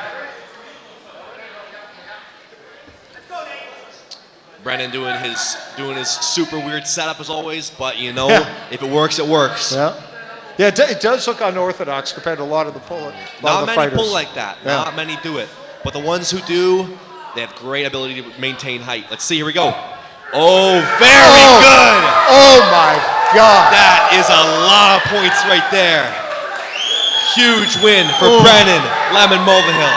Brennan doing his super weird setup as always, but if it works, it works. Yeah. Yeah, it does look unorthodox compared to a lot of the Not many fighters. pull like that. Yeah. Not many do it. But the ones who do, they have great ability to maintain height. Let's see, here we go. Oh, very good. Oh my God. That is a lot of points right there. Huge win for Brennan Lemon Mulvihill.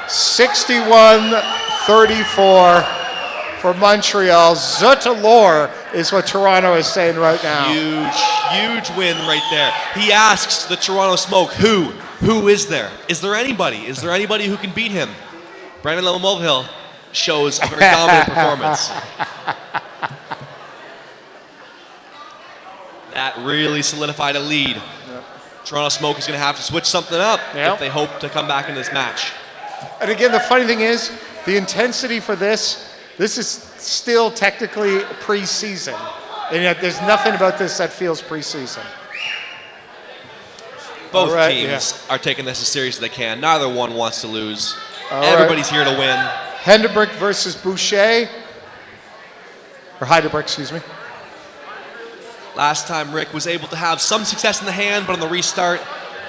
61-34 for Montreal. Zutalor is what Toronto is saying right now. Huge win right there. He asks the Toronto Smoke, who is there? Is there anybody? Is there anybody who can beat him? Brennan Lemon Mulvihill shows a very dominant performance. That really solidified a lead. Yep. Toronto Smoke is going to have to switch something up if they hope to come back in this match. And again, the funny thing is, the intensity for this is still technically preseason. And yet there's nothing about this that feels preseason. Both teams are taking this as serious as they can. Neither one wants to lose. Everybody's here to win. Hendebrick versus Boucher. Or Heidebrick, excuse me. Last time Rick was able to have some success in the hand, but on the restart,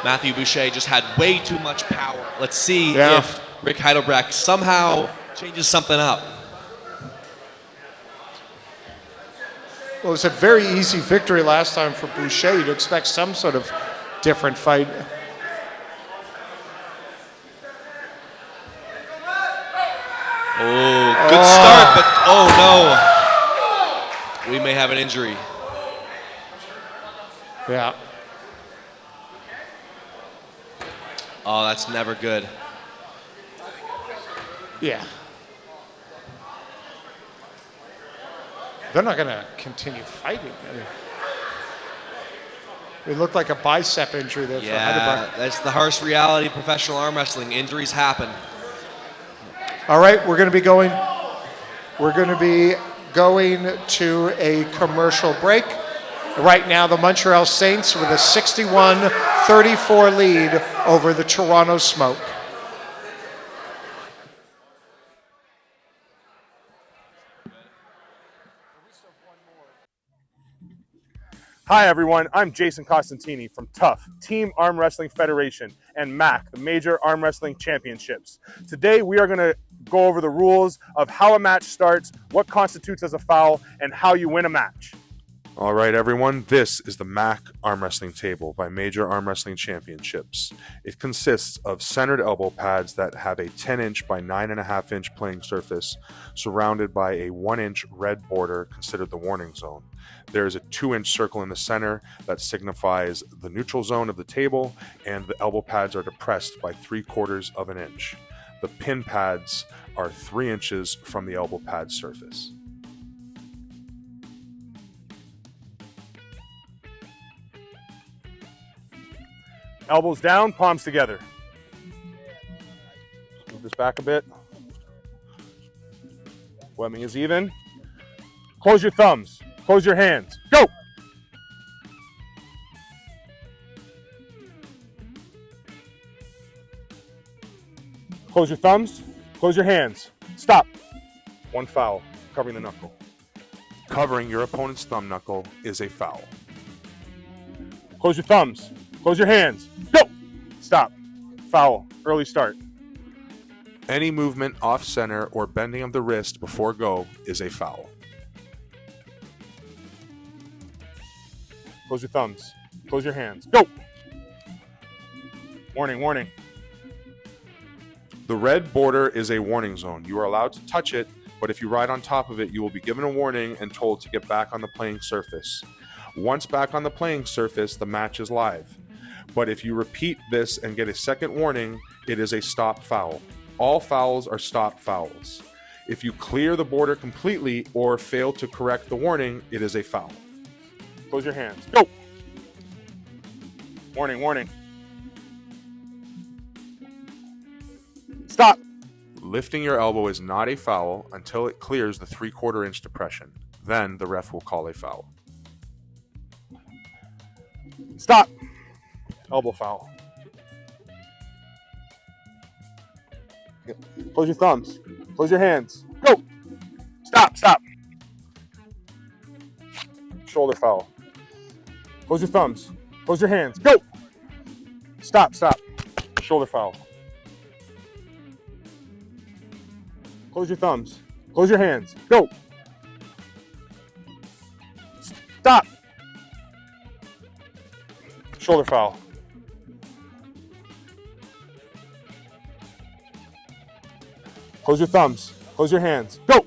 Matthew Boucher just had way too much power. Let's see if Rick Heidelbrecht somehow changes something up. Well, it was a very easy victory last time for Boucher. You'd expect some sort of different fight. Oh, good start, but oh no. We may have an injury. Yeah. Oh, that's never good. Yeah. They're not going to continue fighting. It looked like a bicep injury there for Heidelberg. That's the harsh reality of professional arm wrestling. Injuries happen. All right, we're going to be going to a commercial break. Right now, the Montreal Saints with a 61-34 lead over the Toronto Smoke. Hi everyone, I'm Jason Costantini from TAWF, Team Arm Wrestling Federation, and MAC, the Major Arm Wrestling Championships. Today we are going to go over the rules of how a match starts, what constitutes as a foul, and how you win a match. All right, everyone, this is the MAC Arm Wrestling Table by Major Arm Wrestling Championships. It consists of centered elbow pads that have a 10-inch by 9.5-inch playing surface surrounded by a 1-inch red border considered the warning zone. There is a 2-inch circle in the center that signifies the neutral zone of the table, and the elbow pads are depressed by 3/4 of an inch. The pin pads are 3 inches from the elbow pad surface. Elbows down, palms together. Move this back a bit. Webbing is even. Close your thumbs. Close your hands. Go! Close your thumbs. Close your hands. Stop. One foul. Covering the knuckle. Covering your opponent's thumb knuckle is a foul. Close your thumbs. Close your hands. Go! Stop. Foul. Early start. Any movement off center or bending of the wrist before go is a foul. Close your thumbs. Close your hands. Go! Warning, warning. The red border is a warning zone. You are allowed to touch it, but if you ride on top of it, you will be given a warning and told to get back on the playing surface. Once back on the playing surface, the match is live. But if you repeat this and get a second warning, it is a stop foul. All fouls are stop fouls. If you clear the border completely or fail to correct the warning, it is a foul. Close your hands. Go! Warning, warning. Stop. Lifting your elbow is not a foul until it clears the 3/4 inch depression. Then the ref will call a foul. Stop. Elbow foul. Close your thumbs. Close your hands. Go. Stop, stop. Shoulder foul. Close your thumbs. Close your hands. Go. Stop, stop. Shoulder foul. Close your thumbs. Close your hands. Go. Stop. Shoulder foul. Close your thumbs. Close your hands. Go.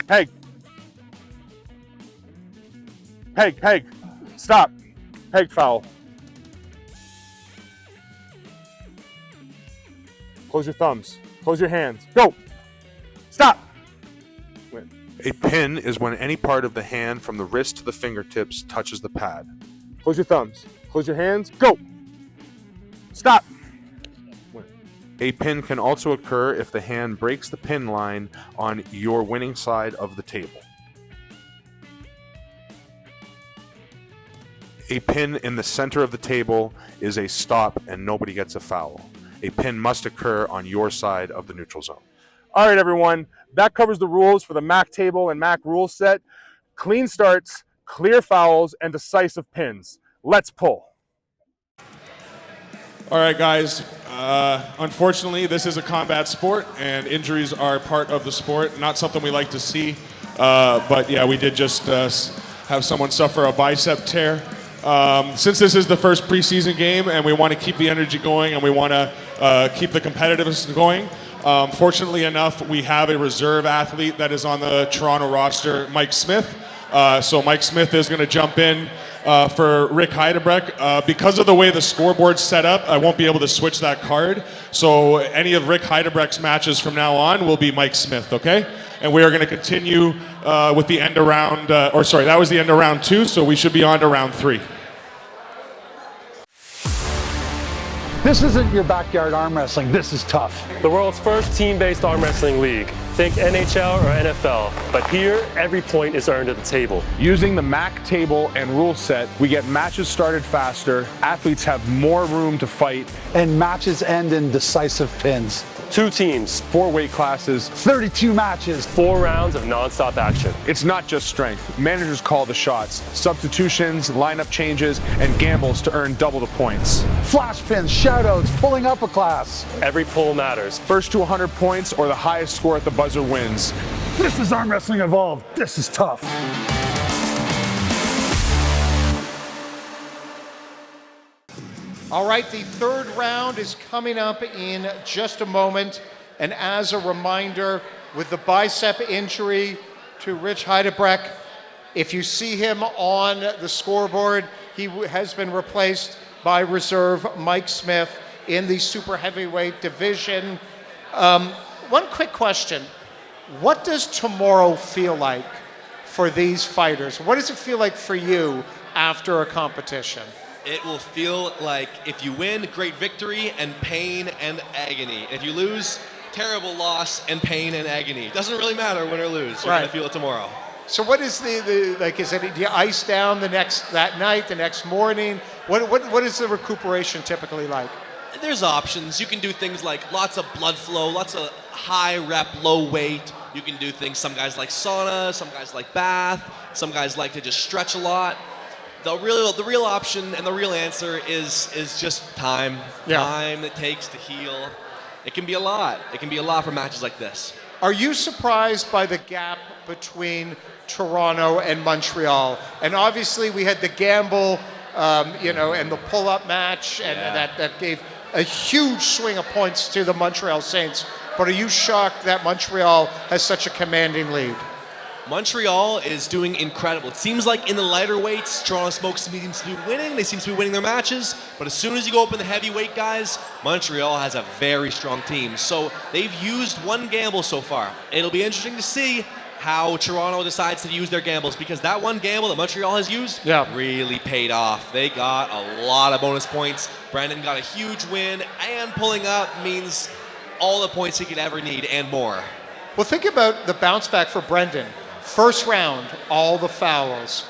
Peg. Peg, peg. Stop. Peg foul. Close your thumbs. Close your hands. Go. Stop. A pin is when any part of the hand from the wrist to the fingertips touches the pad. Close your thumbs. Close your hands. Go. Stop. A pin can also occur if the hand breaks the pin line on your winning side of the table. A pin in the center of the table is a stop and nobody gets a foul. A pin must occur on your side of the neutral zone. All right, everyone. That covers the rules for the MAC table and MAC rule set. Clean starts, clear fouls, and decisive pins. Let's pull. All right, guys. Unfortunately, this is a combat sport, and injuries are part of the sport. Not something we like to see, but yeah, we did just have someone suffer a bicep tear. Since this is the first preseason game, and we want to keep the energy going, and we want to keep the competitiveness going. Fortunately enough, we have a reserve athlete that is on the Toronto roster, Mike Smith. So Mike Smith is going to jump in for Rick Heidebrecht. Because of the way the scoreboard's set up, I won't be able to switch that card. So any of Rick Heidebrecht's matches from now on will be Mike Smith, okay? And we are going to continue with the end of round, that was the end of round 2, so we should be on to round 3. This isn't your backyard arm wrestling. This is tough. The world's first team-based arm wrestling league. Think NHL or NFL, but here, every point is earned at the table. Using the MAC table and rule set, we get matches started faster, athletes have more room to fight, And matches end in decisive pins. 2 teams, 4 weight classes. 32 matches. 4 rounds of non-stop action. It's not just strength. Managers call the shots, substitutions, lineup changes, and gambles to earn double the points. Flash pins, shoutouts, pulling up a class. Every pull matters. First to 100 points or the highest score at the buzzer wins. This is arm wrestling evolved. This is tough. All right, the third round is coming up in just a moment. And as a reminder, with the bicep injury to Rich Heidebrecht, if you see him on the scoreboard, he has been replaced by reserve Mike Smith in the super heavyweight division. One quick question. What does tomorrow feel like for these fighters? What does it feel like for you after a competition? It will feel like if you win, great victory and pain and agony. If you lose, terrible loss and pain and agony. It doesn't really matter win or lose. You're Right. gonna feel it tomorrow. So what is the like? Is it, do you ice down that night, the next morning? What is the recuperation typically like? There's options. You can do things like lots of blood flow, lots of high rep, low weight. You can do things, some guys like sauna, some guys like bath, some guys like to just stretch a lot. The real option and the real answer is just time. Yeah. Time it takes to heal. It can be a lot. It can be a lot for matches like this. Are you surprised by the gap between Toronto and Montreal? And obviously we had the gamble, and the pull-up match, and Yeah. that gave a huge swing of points to the Montreal Saints. But are you shocked that Montreal has such a commanding lead? Montreal is doing incredible. It seems like in the lighter weights, Toronto Smoke seems to be winning. They seem to be winning their matches. But as soon as you go up in the heavyweight guys, Montreal has a very strong team. So they've used one gamble so far. It'll be interesting to see how Toronto decides to use their gambles, because that one gamble that Montreal has used really paid off. They got a lot of bonus points. Brendan got a huge win, and pulling up means all the points he could ever need and more. Well, think about the bounce back for Brendan. First round, all the fouls.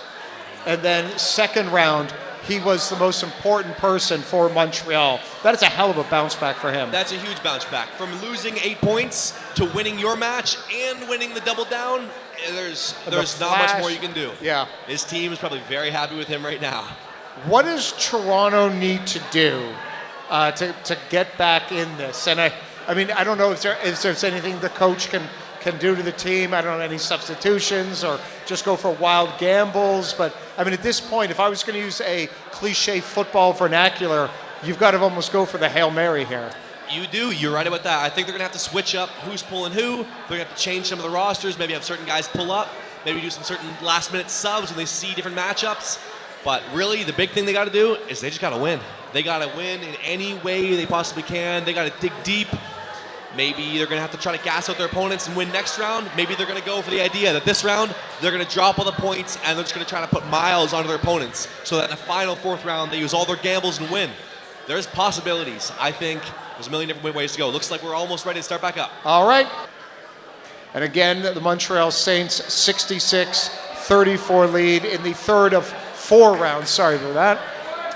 And then second round, he was the most important person for Montreal. That is a hell of a bounce back for him. That's a huge bounce back. From losing 8 points to winning your match and winning the double down, there's not much more you can do. Yeah. His team is probably very happy with him right now. What does Toronto need to do to get back in this? And I mean, I don't know if there's anything the coach can do to the team. I don't know, any substitutions or just go for wild gambles. But, I mean, at this point, if I was going to use a cliche football vernacular, you've got to almost go for the Hail Mary here. You do. You're right about that. I think they're going to have to switch up who's pulling who. They're going to have to change some of the rosters, maybe have certain guys pull up, maybe do some certain last-minute subs when they see different matchups. But really, the big thing they got to do is they just got to win. They got to win in any way they possibly can. They got to dig deep. Maybe they're going to have to try to gas out their opponents and win next round. Maybe they're going to go for the idea that this round, they're going to drop all the points and they're just going to try to put miles onto their opponents so that in the final fourth round, they use all their gambles and win. There's possibilities. I think there's a million different ways to go. Looks like we're almost ready to start back up. All right. And again, the Montreal Saints 66-34 lead in the third of 4 rounds. Sorry for that.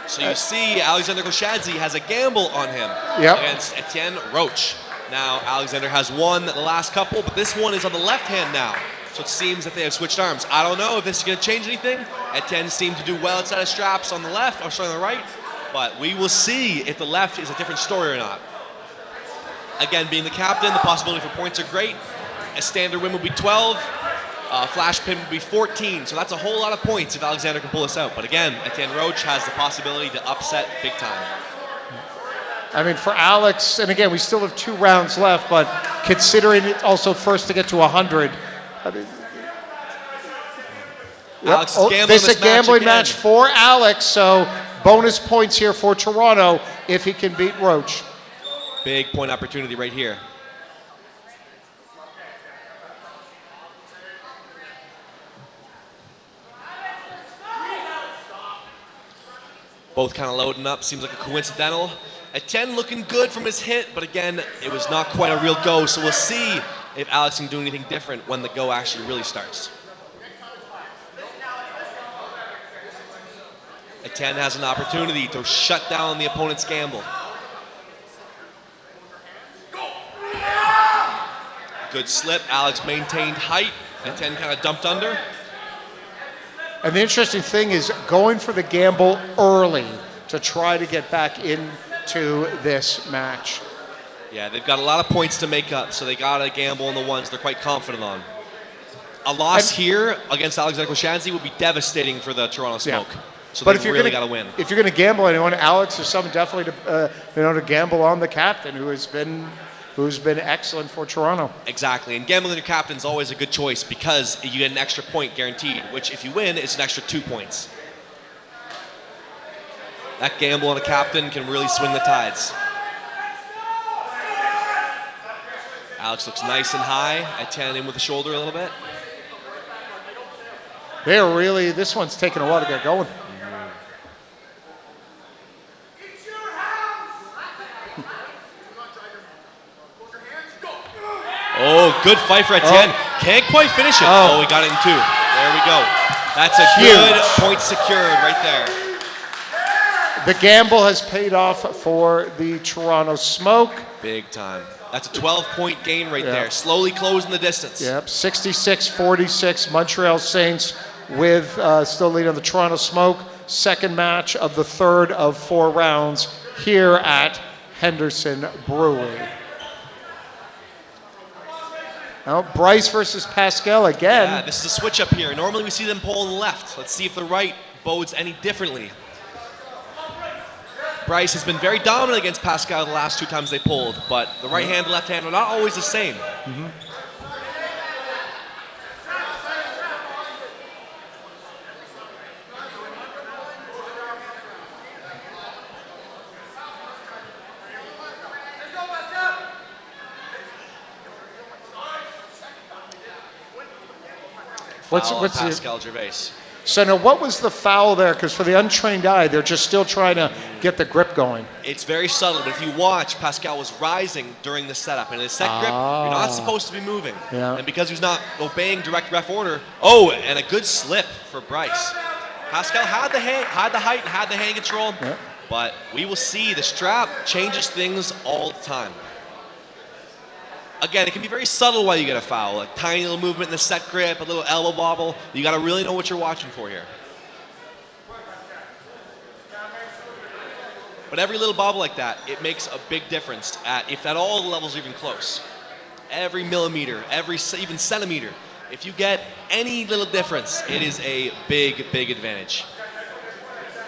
So you see Alexander Koshadze has a gamble on him against Etienne Roche. Now, Alexander has won the last couple, but this one is on the left hand now. So it seems that they have switched arms. I don't know if this is going to change anything. Etienne seemed to do well outside of straps on the left, or sorry, on the right. But we will see if the left is a different story or not. Again, being the captain, the possibility for points are great. A standard win would be 12. Flash pin would be 14. So that's a whole lot of points if Alexander can pull this out. But again, Etienne Roche has the possibility to upset big time. I mean, for Alex, and again, we still have 2 rounds left, but considering it also first to get to 100, I mean, Alex is gambling this is a gambling match for Alex, so bonus points here for Toronto if he can beat Roche. Big point opportunity right here. Both kind of loading up, seems like a coincidental. Etienne looking good from his hit, but again, it was not quite a real go, so we'll see if Alex can do anything different when the go actually really starts. Etienne has an opportunity to shut down the opponent's gamble. Good slip, Alex maintained height, Etienne kind of dumped under. And the interesting thing is going for the gamble early to try to get back into this match. Yeah, they've got a lot of points to make up, so they got to gamble on the ones they're quite confident on. A loss here against Alexander Koshadze would be devastating for the Toronto Smoke. Yeah. So they really got to win. If you're going to gamble anyone, Alex is someone definitely to gamble on the captain who's been excellent for Toronto. Exactly, and gambling your captain is always a good choice because you get an extra point guaranteed, which if you win, is an extra 2 points. That gamble on a captain can really swing the tides. Alex looks nice and high. Etienne in with the shoulder a little bit. This one's taking a while to get going. Oh, good fight for Etienne. Can't quite finish it. Oh, we got it in 2. There we go. That's a good point secured right there. The gamble has paid off for the Toronto Smoke. Big time. That's a 12-point gain right there. Slowly closing the distance. Yep, 66-46. Montreal Saints with still leading on the Toronto Smoke. Second match of the third of 4 rounds here at Henderson Brewery. Now, Bryce versus Pascal again. Yeah, this is a switch up here. Normally we see them pull on the left. Let's see if the right bodes any differently. Bryce has been very dominant against Pascal the last 2 times they pulled, but the right hand and left hand are not always the same. What's Foul on what's the, Pascal Gervais. so now what was the foul there? Because for the untrained eye, they're just still trying to get the grip going. It's very subtle, but if you watch, Pascal was rising during the setup. And in his set grip, you're not supposed to be moving. Yeah. And because he's not obeying direct ref order, and a good slip for Bryce. Pascal had the height, and had the hand control, but we will see the strap changes things all the time. Again, it can be very subtle while you get a foul. A tiny little movement in the set grip, a little elbow bobble. You got to really know what you're watching for here. But every little bobble like that, it makes a big difference if at all the levels are even close. Every millimeter, even centimeter. If you get any little difference, it is a big, big advantage.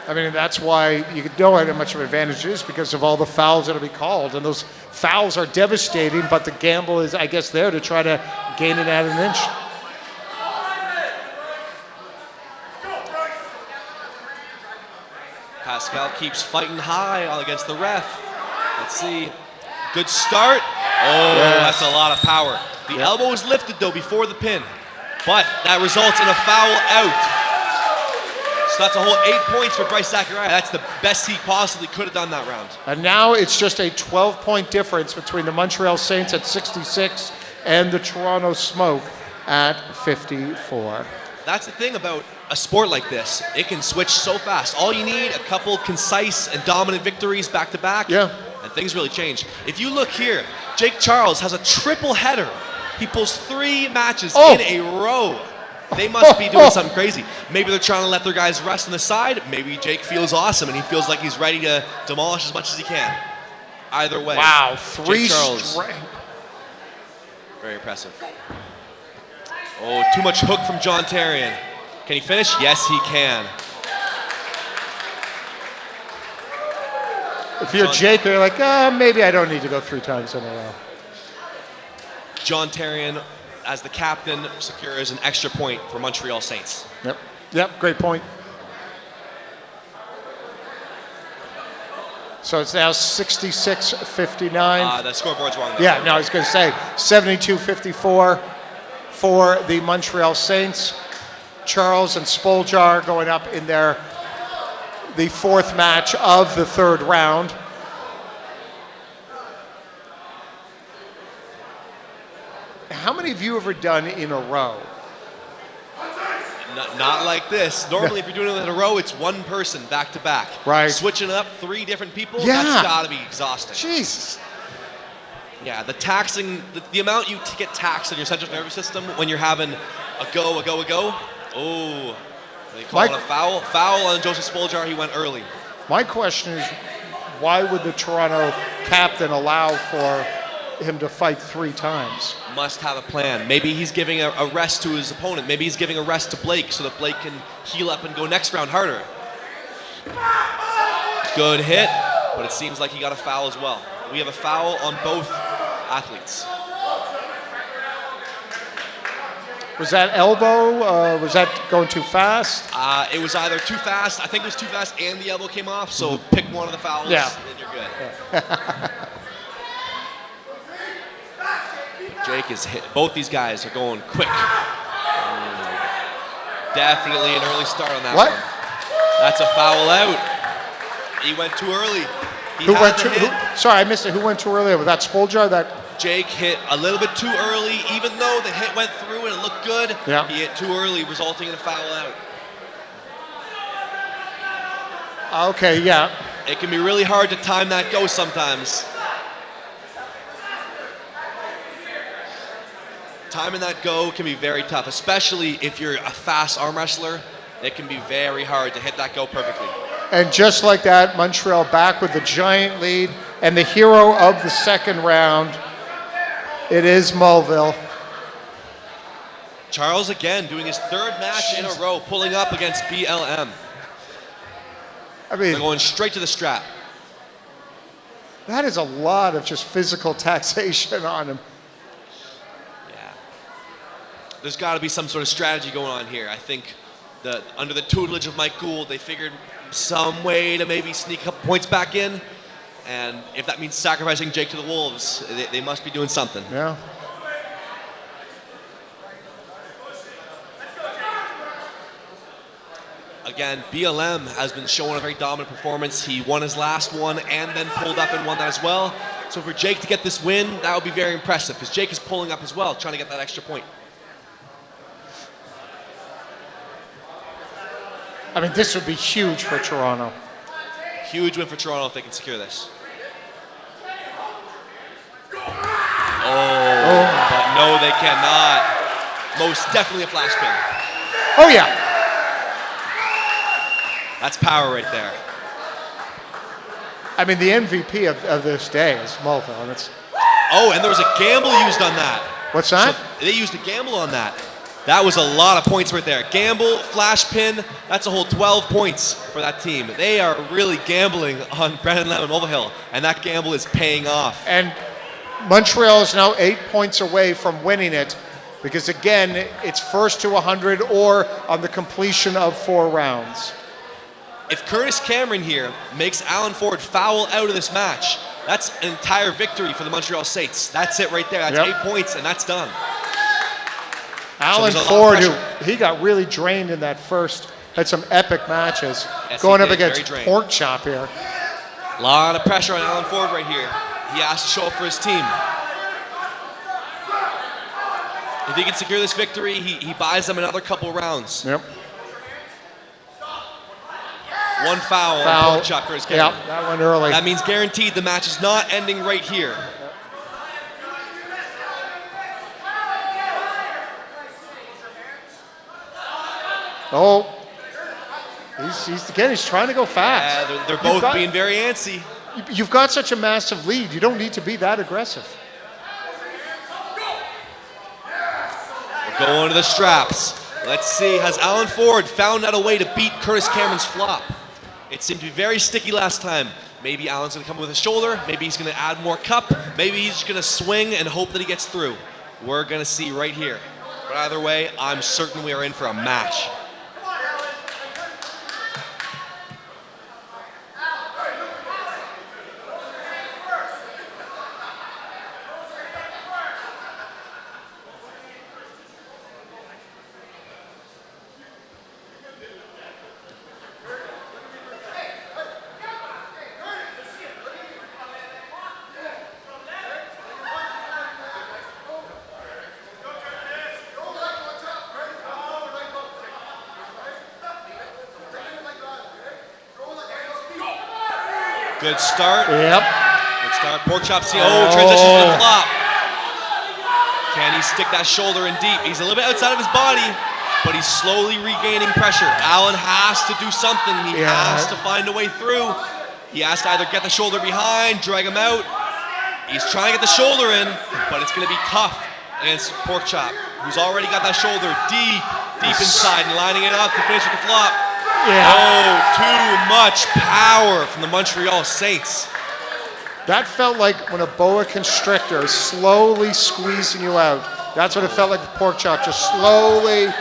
I mean, that's why you know how much of an advantage it is because of all the fouls that'll be called. And those fouls are devastating, but the gamble is, I guess, there to try to gain it at an inch. Pascal keeps fighting high against the ref. Let's see. Good start. That's a lot of power. The elbow was lifted, though, before the pin. But that results in a foul out. So that's a whole 8 points for Bryce Zachariah. That's the best he possibly could have done that round. And now it's just a 12-point difference between the Montreal Saints at 66 and the Toronto Smoke at 54. That's the thing about a sport like this. It can switch so fast. All you need, a couple concise and dominant victories back-to-back, and things really change. If you look here, Jake Charles has a triple header. He pulls 3 matches in a row. They must be doing something crazy. Maybe they're trying to let their guys rest on the side. Maybe Jake feels awesome and he feels like he's ready to demolish as much as he can. Either way. Wow, 3 straight. Very impressive. Oh, too much hook from John Tarian. Can he finish? Yes, he can. If you're Jake, you're like, maybe I don't need to go 3 times in a row. John Tarian, as the captain, secures an extra point for Montreal Saints. Yep, great point. So it's now 66-59. The scoreboard's wrong. Yeah, no, I was going to say 72-54 for the Montreal Saints. Charles and Spoljar going up in the 4th match of the 3rd round. How many have you ever done in a row? Not like this. Normally, if you're doing it in a row, it's one person back to back. Right. Switching up 3 different people, that's got to be exhausting. Jesus. Yeah, the taxing, the amount you get taxed in your central nervous system when you're having a go. Oh, they call it a foul. Foul on Joseph Spoljar. He went early. My question is, why would the Toronto captain allow for him to fight 3 times? Must have a plan. Maybe he's giving a rest to his opponent. Maybe he's giving a rest to Blake so that Blake can heal up and go next round harder. Good hit, but it seems like he got a foul as well. We have a foul on both athletes. Was that elbow? Was that going too fast? It was either too fast. I think it was too fast and the elbow came off, so pick one of the fouls and you're good. Jake is hit. Both these guys are going quick. Definitely an early start on that one. That's a foul out. He went too early. Sorry, I missed it. Who went too early? Was that Spoljar? Jake hit a little bit too early, even though the hit went through and it looked good. He hit too early, resulting in a foul out. Okay, yeah. It can be really hard to time that go sometimes. Timing that go can be very tough, especially if you're a fast arm wrestler. It can be very hard to hit that go perfectly. And just like that, Montreal back with the giant lead. And the hero of the 2nd round, it is Mulville. Charles again doing his 3rd match in a row, pulling up against BLM. I mean, they're going straight to the strap. That is a lot of just physical taxation on him. There's got to be some sort of strategy going on here. I think under the tutelage of Mike Gould, they figured some way to maybe sneak a couple points back in. And if that means sacrificing Jake to the Wolves, they must be doing something. Yeah. Again, BLM has been showing a very dominant performance. He won his last one and then pulled up and won that as well. So for Jake to get this win, that would be very impressive because Jake is pulling up as well, trying to get that extra point. I mean, this would be huge for Toronto. Huge win for Toronto if they can secure this. Oh, but no, they cannot. Most definitely a flash pin. Oh, yeah. That's power right there. I mean, the MVP of this day is Mulville. And it's, oh, and there was a gamble used on that. what's that? So they used a gamble on that. That was a lot of points right there. Gamble, flash pin, that's a whole 12 points for that team. They are really gambling on Brandon Lemon Mulvihill, and that gamble is paying off. And Montreal is now 8 points away from winning it because, again, it's first to 100 or on the completion of 4 rounds. If Curtis Cameron here makes Alan Ford foul out of this match, that's an entire victory for the Montreal Saints. That's it right there. That's 8 points, and that's done. Alan Ford, he got really drained in that first, had some epic matches. Yes, going up against Pork Chop here. A lot of pressure on Alan Ford right here. He has to show up for his team. If he can secure this victory, he buys them another couple rounds. Yep. One foul on Pork Chop, Curtis Cameron. Yeah, that went early. That means guaranteed the match is not ending right here. Oh, he's trying to go fast. Yeah, they're both being very antsy. You've got such a massive lead. You don't need to be that aggressive. We're going to the straps. Let's see, has Alan Ford found out a way to beat Curtis Cameron's flop? It seemed to be very sticky last time. Maybe Alan's going to come with a shoulder. Maybe he's going to add more cup. Maybe he's just going to swing and hope that he gets through. We're going to see right here. But either way, I'm certain we are in for a match. Good start. Yep. Good start. Pork Chop see. Oh, transition to the flop. Can he stick that shoulder in deep? He's a little bit outside of his body, but he's slowly regaining pressure. Alan has to do something. He has to find a way through. He has to either get the shoulder behind, drag him out. He's trying to get the shoulder in, but it's going to be tough against Pork Chop, who's already got that shoulder deep inside and lining it up to finish with the flop. Yeah. Oh, too much power from the Montreal Saints. That felt like when a boa constrictor is slowly squeezing you out. That's what it felt like with Pork Chop, just slowly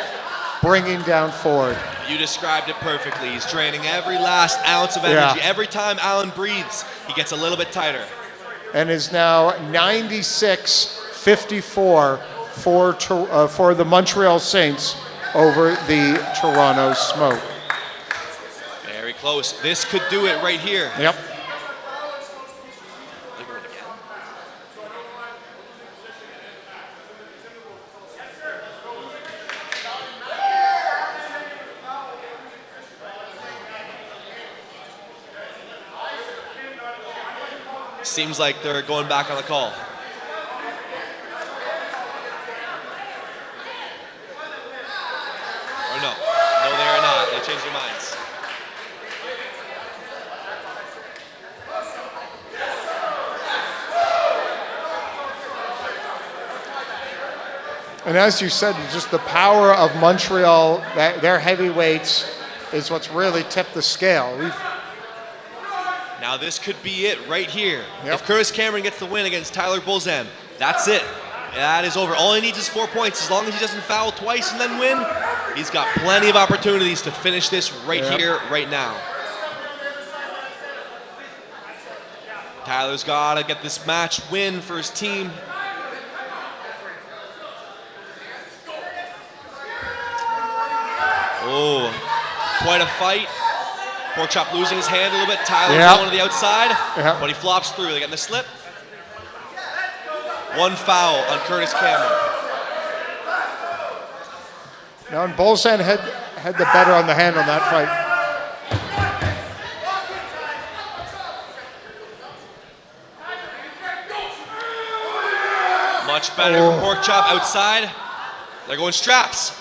bringing down Ford. You described it perfectly. He's draining every last ounce of energy. Every time Alan breathes, he gets a little bit tighter. And is now 96-54 for the Montreal Saints over the Toronto Smoke. Very close. This could do it right here. Yep. Seems like they're going back on the call. Or no. No, they are not. They changed their minds. And as you said, just the power of Montreal, their heavyweights, is what's really tipped the scale. Now this could be it right here. Yep. If Curtis Cameron gets the win against Tyler Bulzan, that's it. That is over. All he needs is 4 points. As long as he doesn't foul twice and then win, he's got plenty of opportunities to finish this right here, right now. Tyler's got to get this match win for his team. Oh, Quite a fight. Porkchop losing his hand a little bit. Tyler going to the outside, but he flops through. They get in the slip. One foul on Curtis Cameron. Now, and Bolzan had the better on the hand on that fight. Much better from Porkchop outside. They're going straps.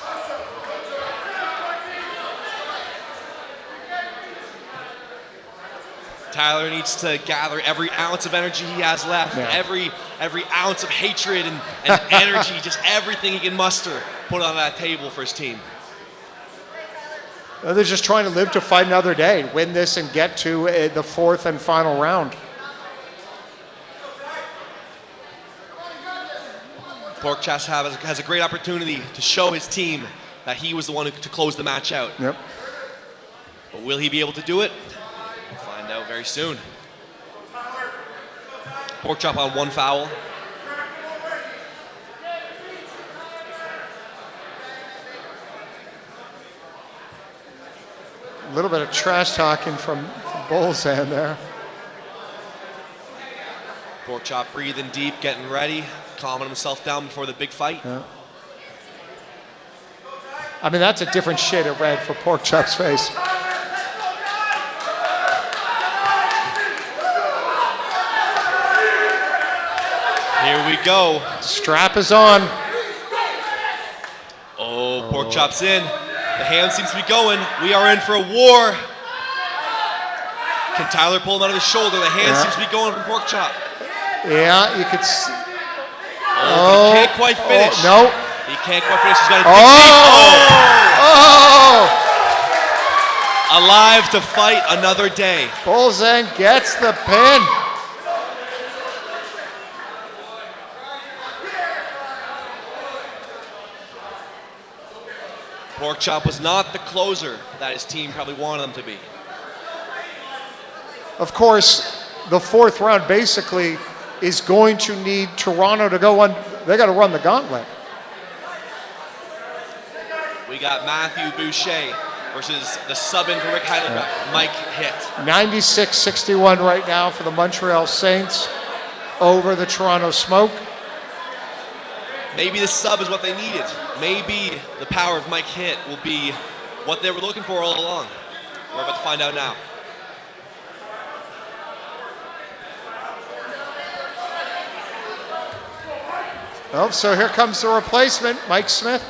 Tyler needs to gather every ounce of energy he has left, every ounce of hatred and energy, just everything he can muster, put on that table for his team. They're just trying to live to fight another day, win this and get to the fourth and final round. Porkchop has a great opportunity to show his team that he was the one to close the match out. Yep. But will he be able to do it? We'll find out very soon. Porkchop on one foul. A little bit of trash talking from Bolzan there. Porkchop breathing deep, getting ready, calming himself down before the big fight. Yeah. I mean, that's a different shade of red for Porkchop's face. Here we go. Strap is on. Oh, Porkchop's in. The hand seems to be going. We are in for a war. Can Tyler pull him out of his shoulder? The hand seems to be going from Porkchop. Yeah, you could see. Oh, but he can't quite finish. No. He can't quite finish. He's got a alive to fight another day. Bolzan gets the pin. Porkchop was not the closer that his team probably wanted him to be. Of course, the fourth round basically is going to need Toronto to go on. They got to run the gauntlet. We got Matthew Boucher versus the sub-in for Rick Heidelberg, Mike Hitt. 96-61 right now for the Montreal Saints over the Toronto Smoke. Maybe the sub is what they needed. Maybe the power of Mike Hitt will be what they were looking for all along. We're about to find out now. Oh, so here comes the replacement, Mike Smith.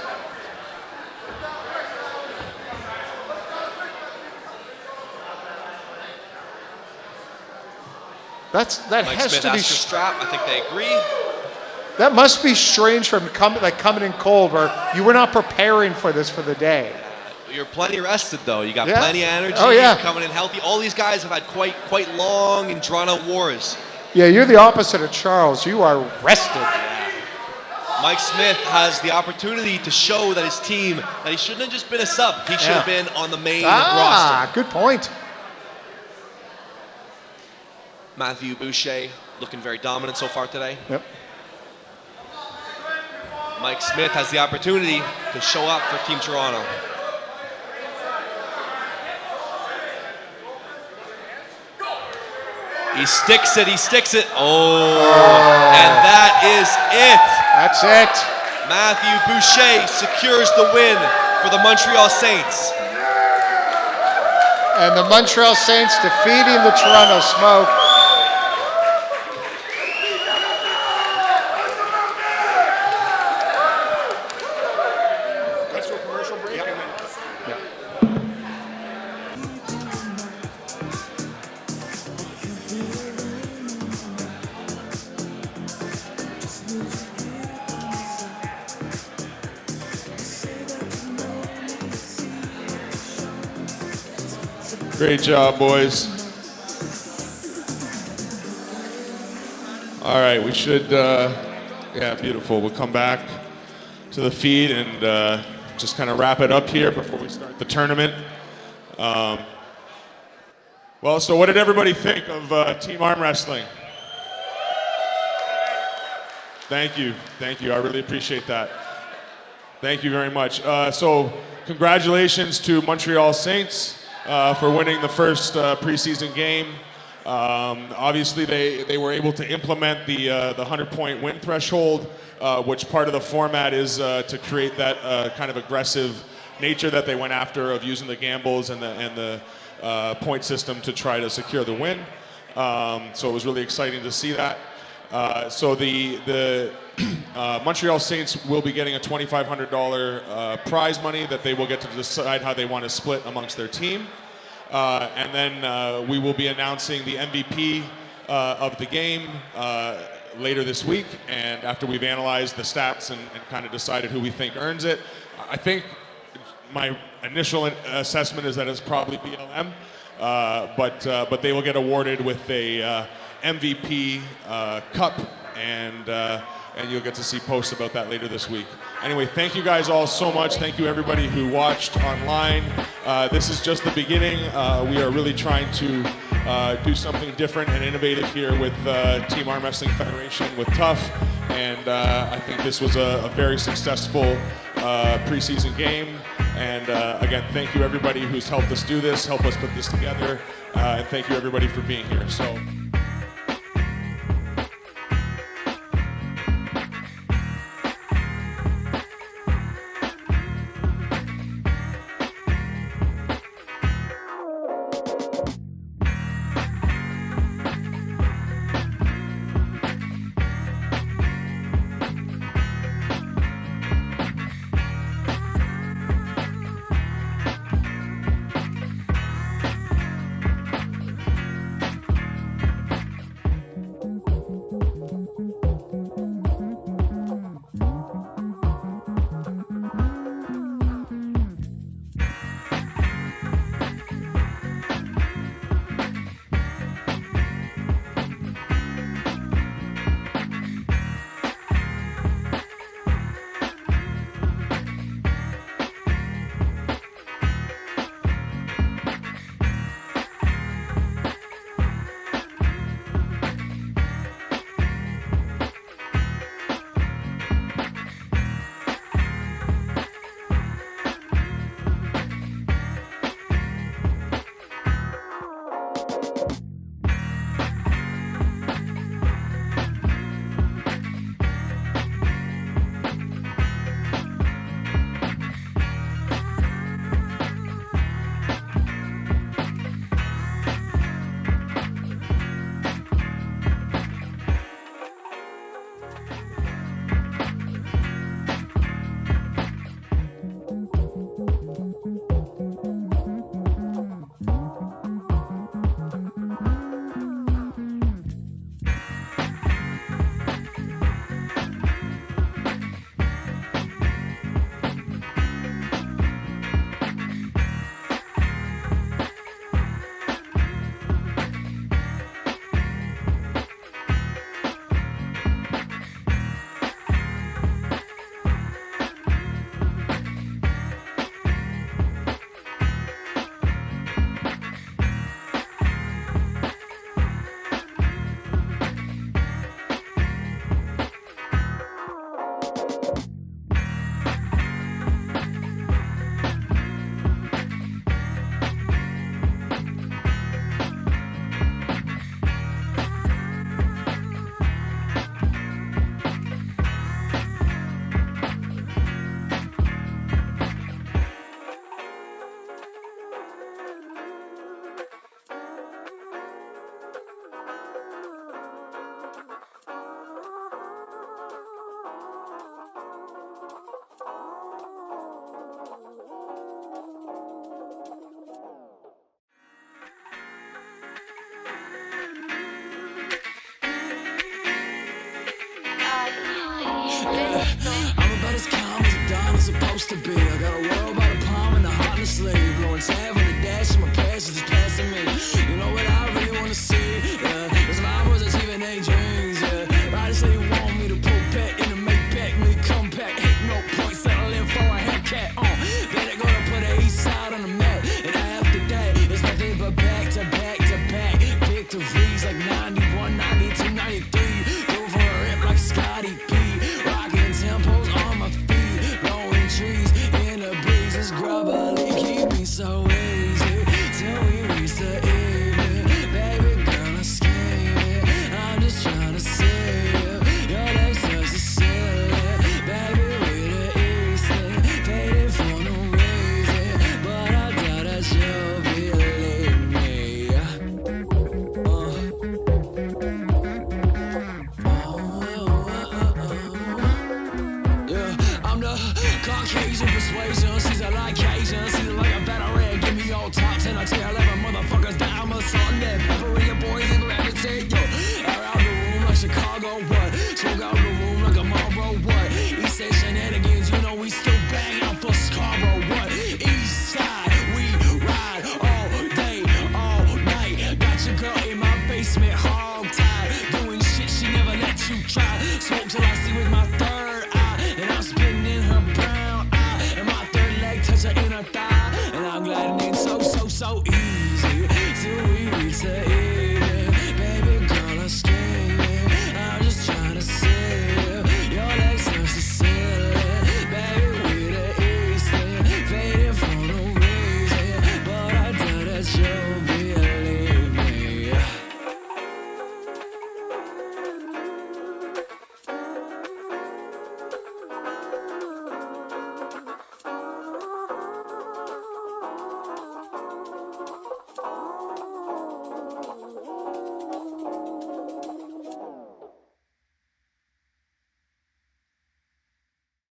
That Mike has Smith to be asked for strap. I think they agree. That must be strange from coming in cold, where you were not preparing for this for the day. You're plenty rested though. You got plenty of energy. Oh, yeah. Coming in healthy. All these guys have had quite long and drawn out wars. Yeah, you're the opposite of Charles. You are rested. Mike Smith has the opportunity to show that his team, that he shouldn't have just been a sub. He should have been on the main roster. Good point. Matthew Boucher looking very dominant so far today. Yep. Mike Smith has the opportunity to show up for Team Toronto. He sticks it. Oh, and that is it. That's it. Matthew Boucher secures the win for the Montreal Saints. And the Montreal Saints defeating the Toronto Smoke. Let's do a commercial break and then. Great job, boys. All right, we should, yeah, beautiful. We'll come back to the feed and just kind of wrap it up here before we start the tournament. Well, so what did everybody think of team arm wrestling? Thank you. I really appreciate that. Thank you very much. So congratulations to Montreal Saints for winning the first preseason game. Obviously, they were able to implement the 100-point win threshold, which part of the format is to create that kind of aggressive nature that they went after of using the gambles and the point system to try to secure the win. So it was really exciting to see that. So the Montreal Saints will be getting a $2,500 prize money that they will get to decide how they want to split amongst their team. And then we will be announcing the MVP of the game later this week. And after we've analyzed the stats and kind of decided who we think earns it, I think my initial assessment is that it's probably BLM. But they will get awarded with a MVP cup, and you'll get to see posts about that later this week. Anyway, thank you guys all so much. Thank you everybody who watched online. This is just the beginning. We are really trying to do something different and innovative here with Team Arm Wrestling Federation with TAWF, and I think this was a very successful preseason game. And again, thank you everybody who's helped us do this, help us put this together, and thank you everybody for being here. So. I'm about as calm as a dime is supposed to be. I got a world by the palm and a heart in the sleeve. Blowing tab on the dash and my passions is passing me. You know what I really wanna see? Yeah, it's my words achieving their dreams. Yeah, riders say you want me to pull back in the make back, me come back. Hate no point, settling for a Hellcat. Better go to put a east side on the map. And after that, it's nothing but back to back to back. Victories like 91, 92, 93. Go for a rip like Scotty P. Rocking tempos on my feet. Blowing say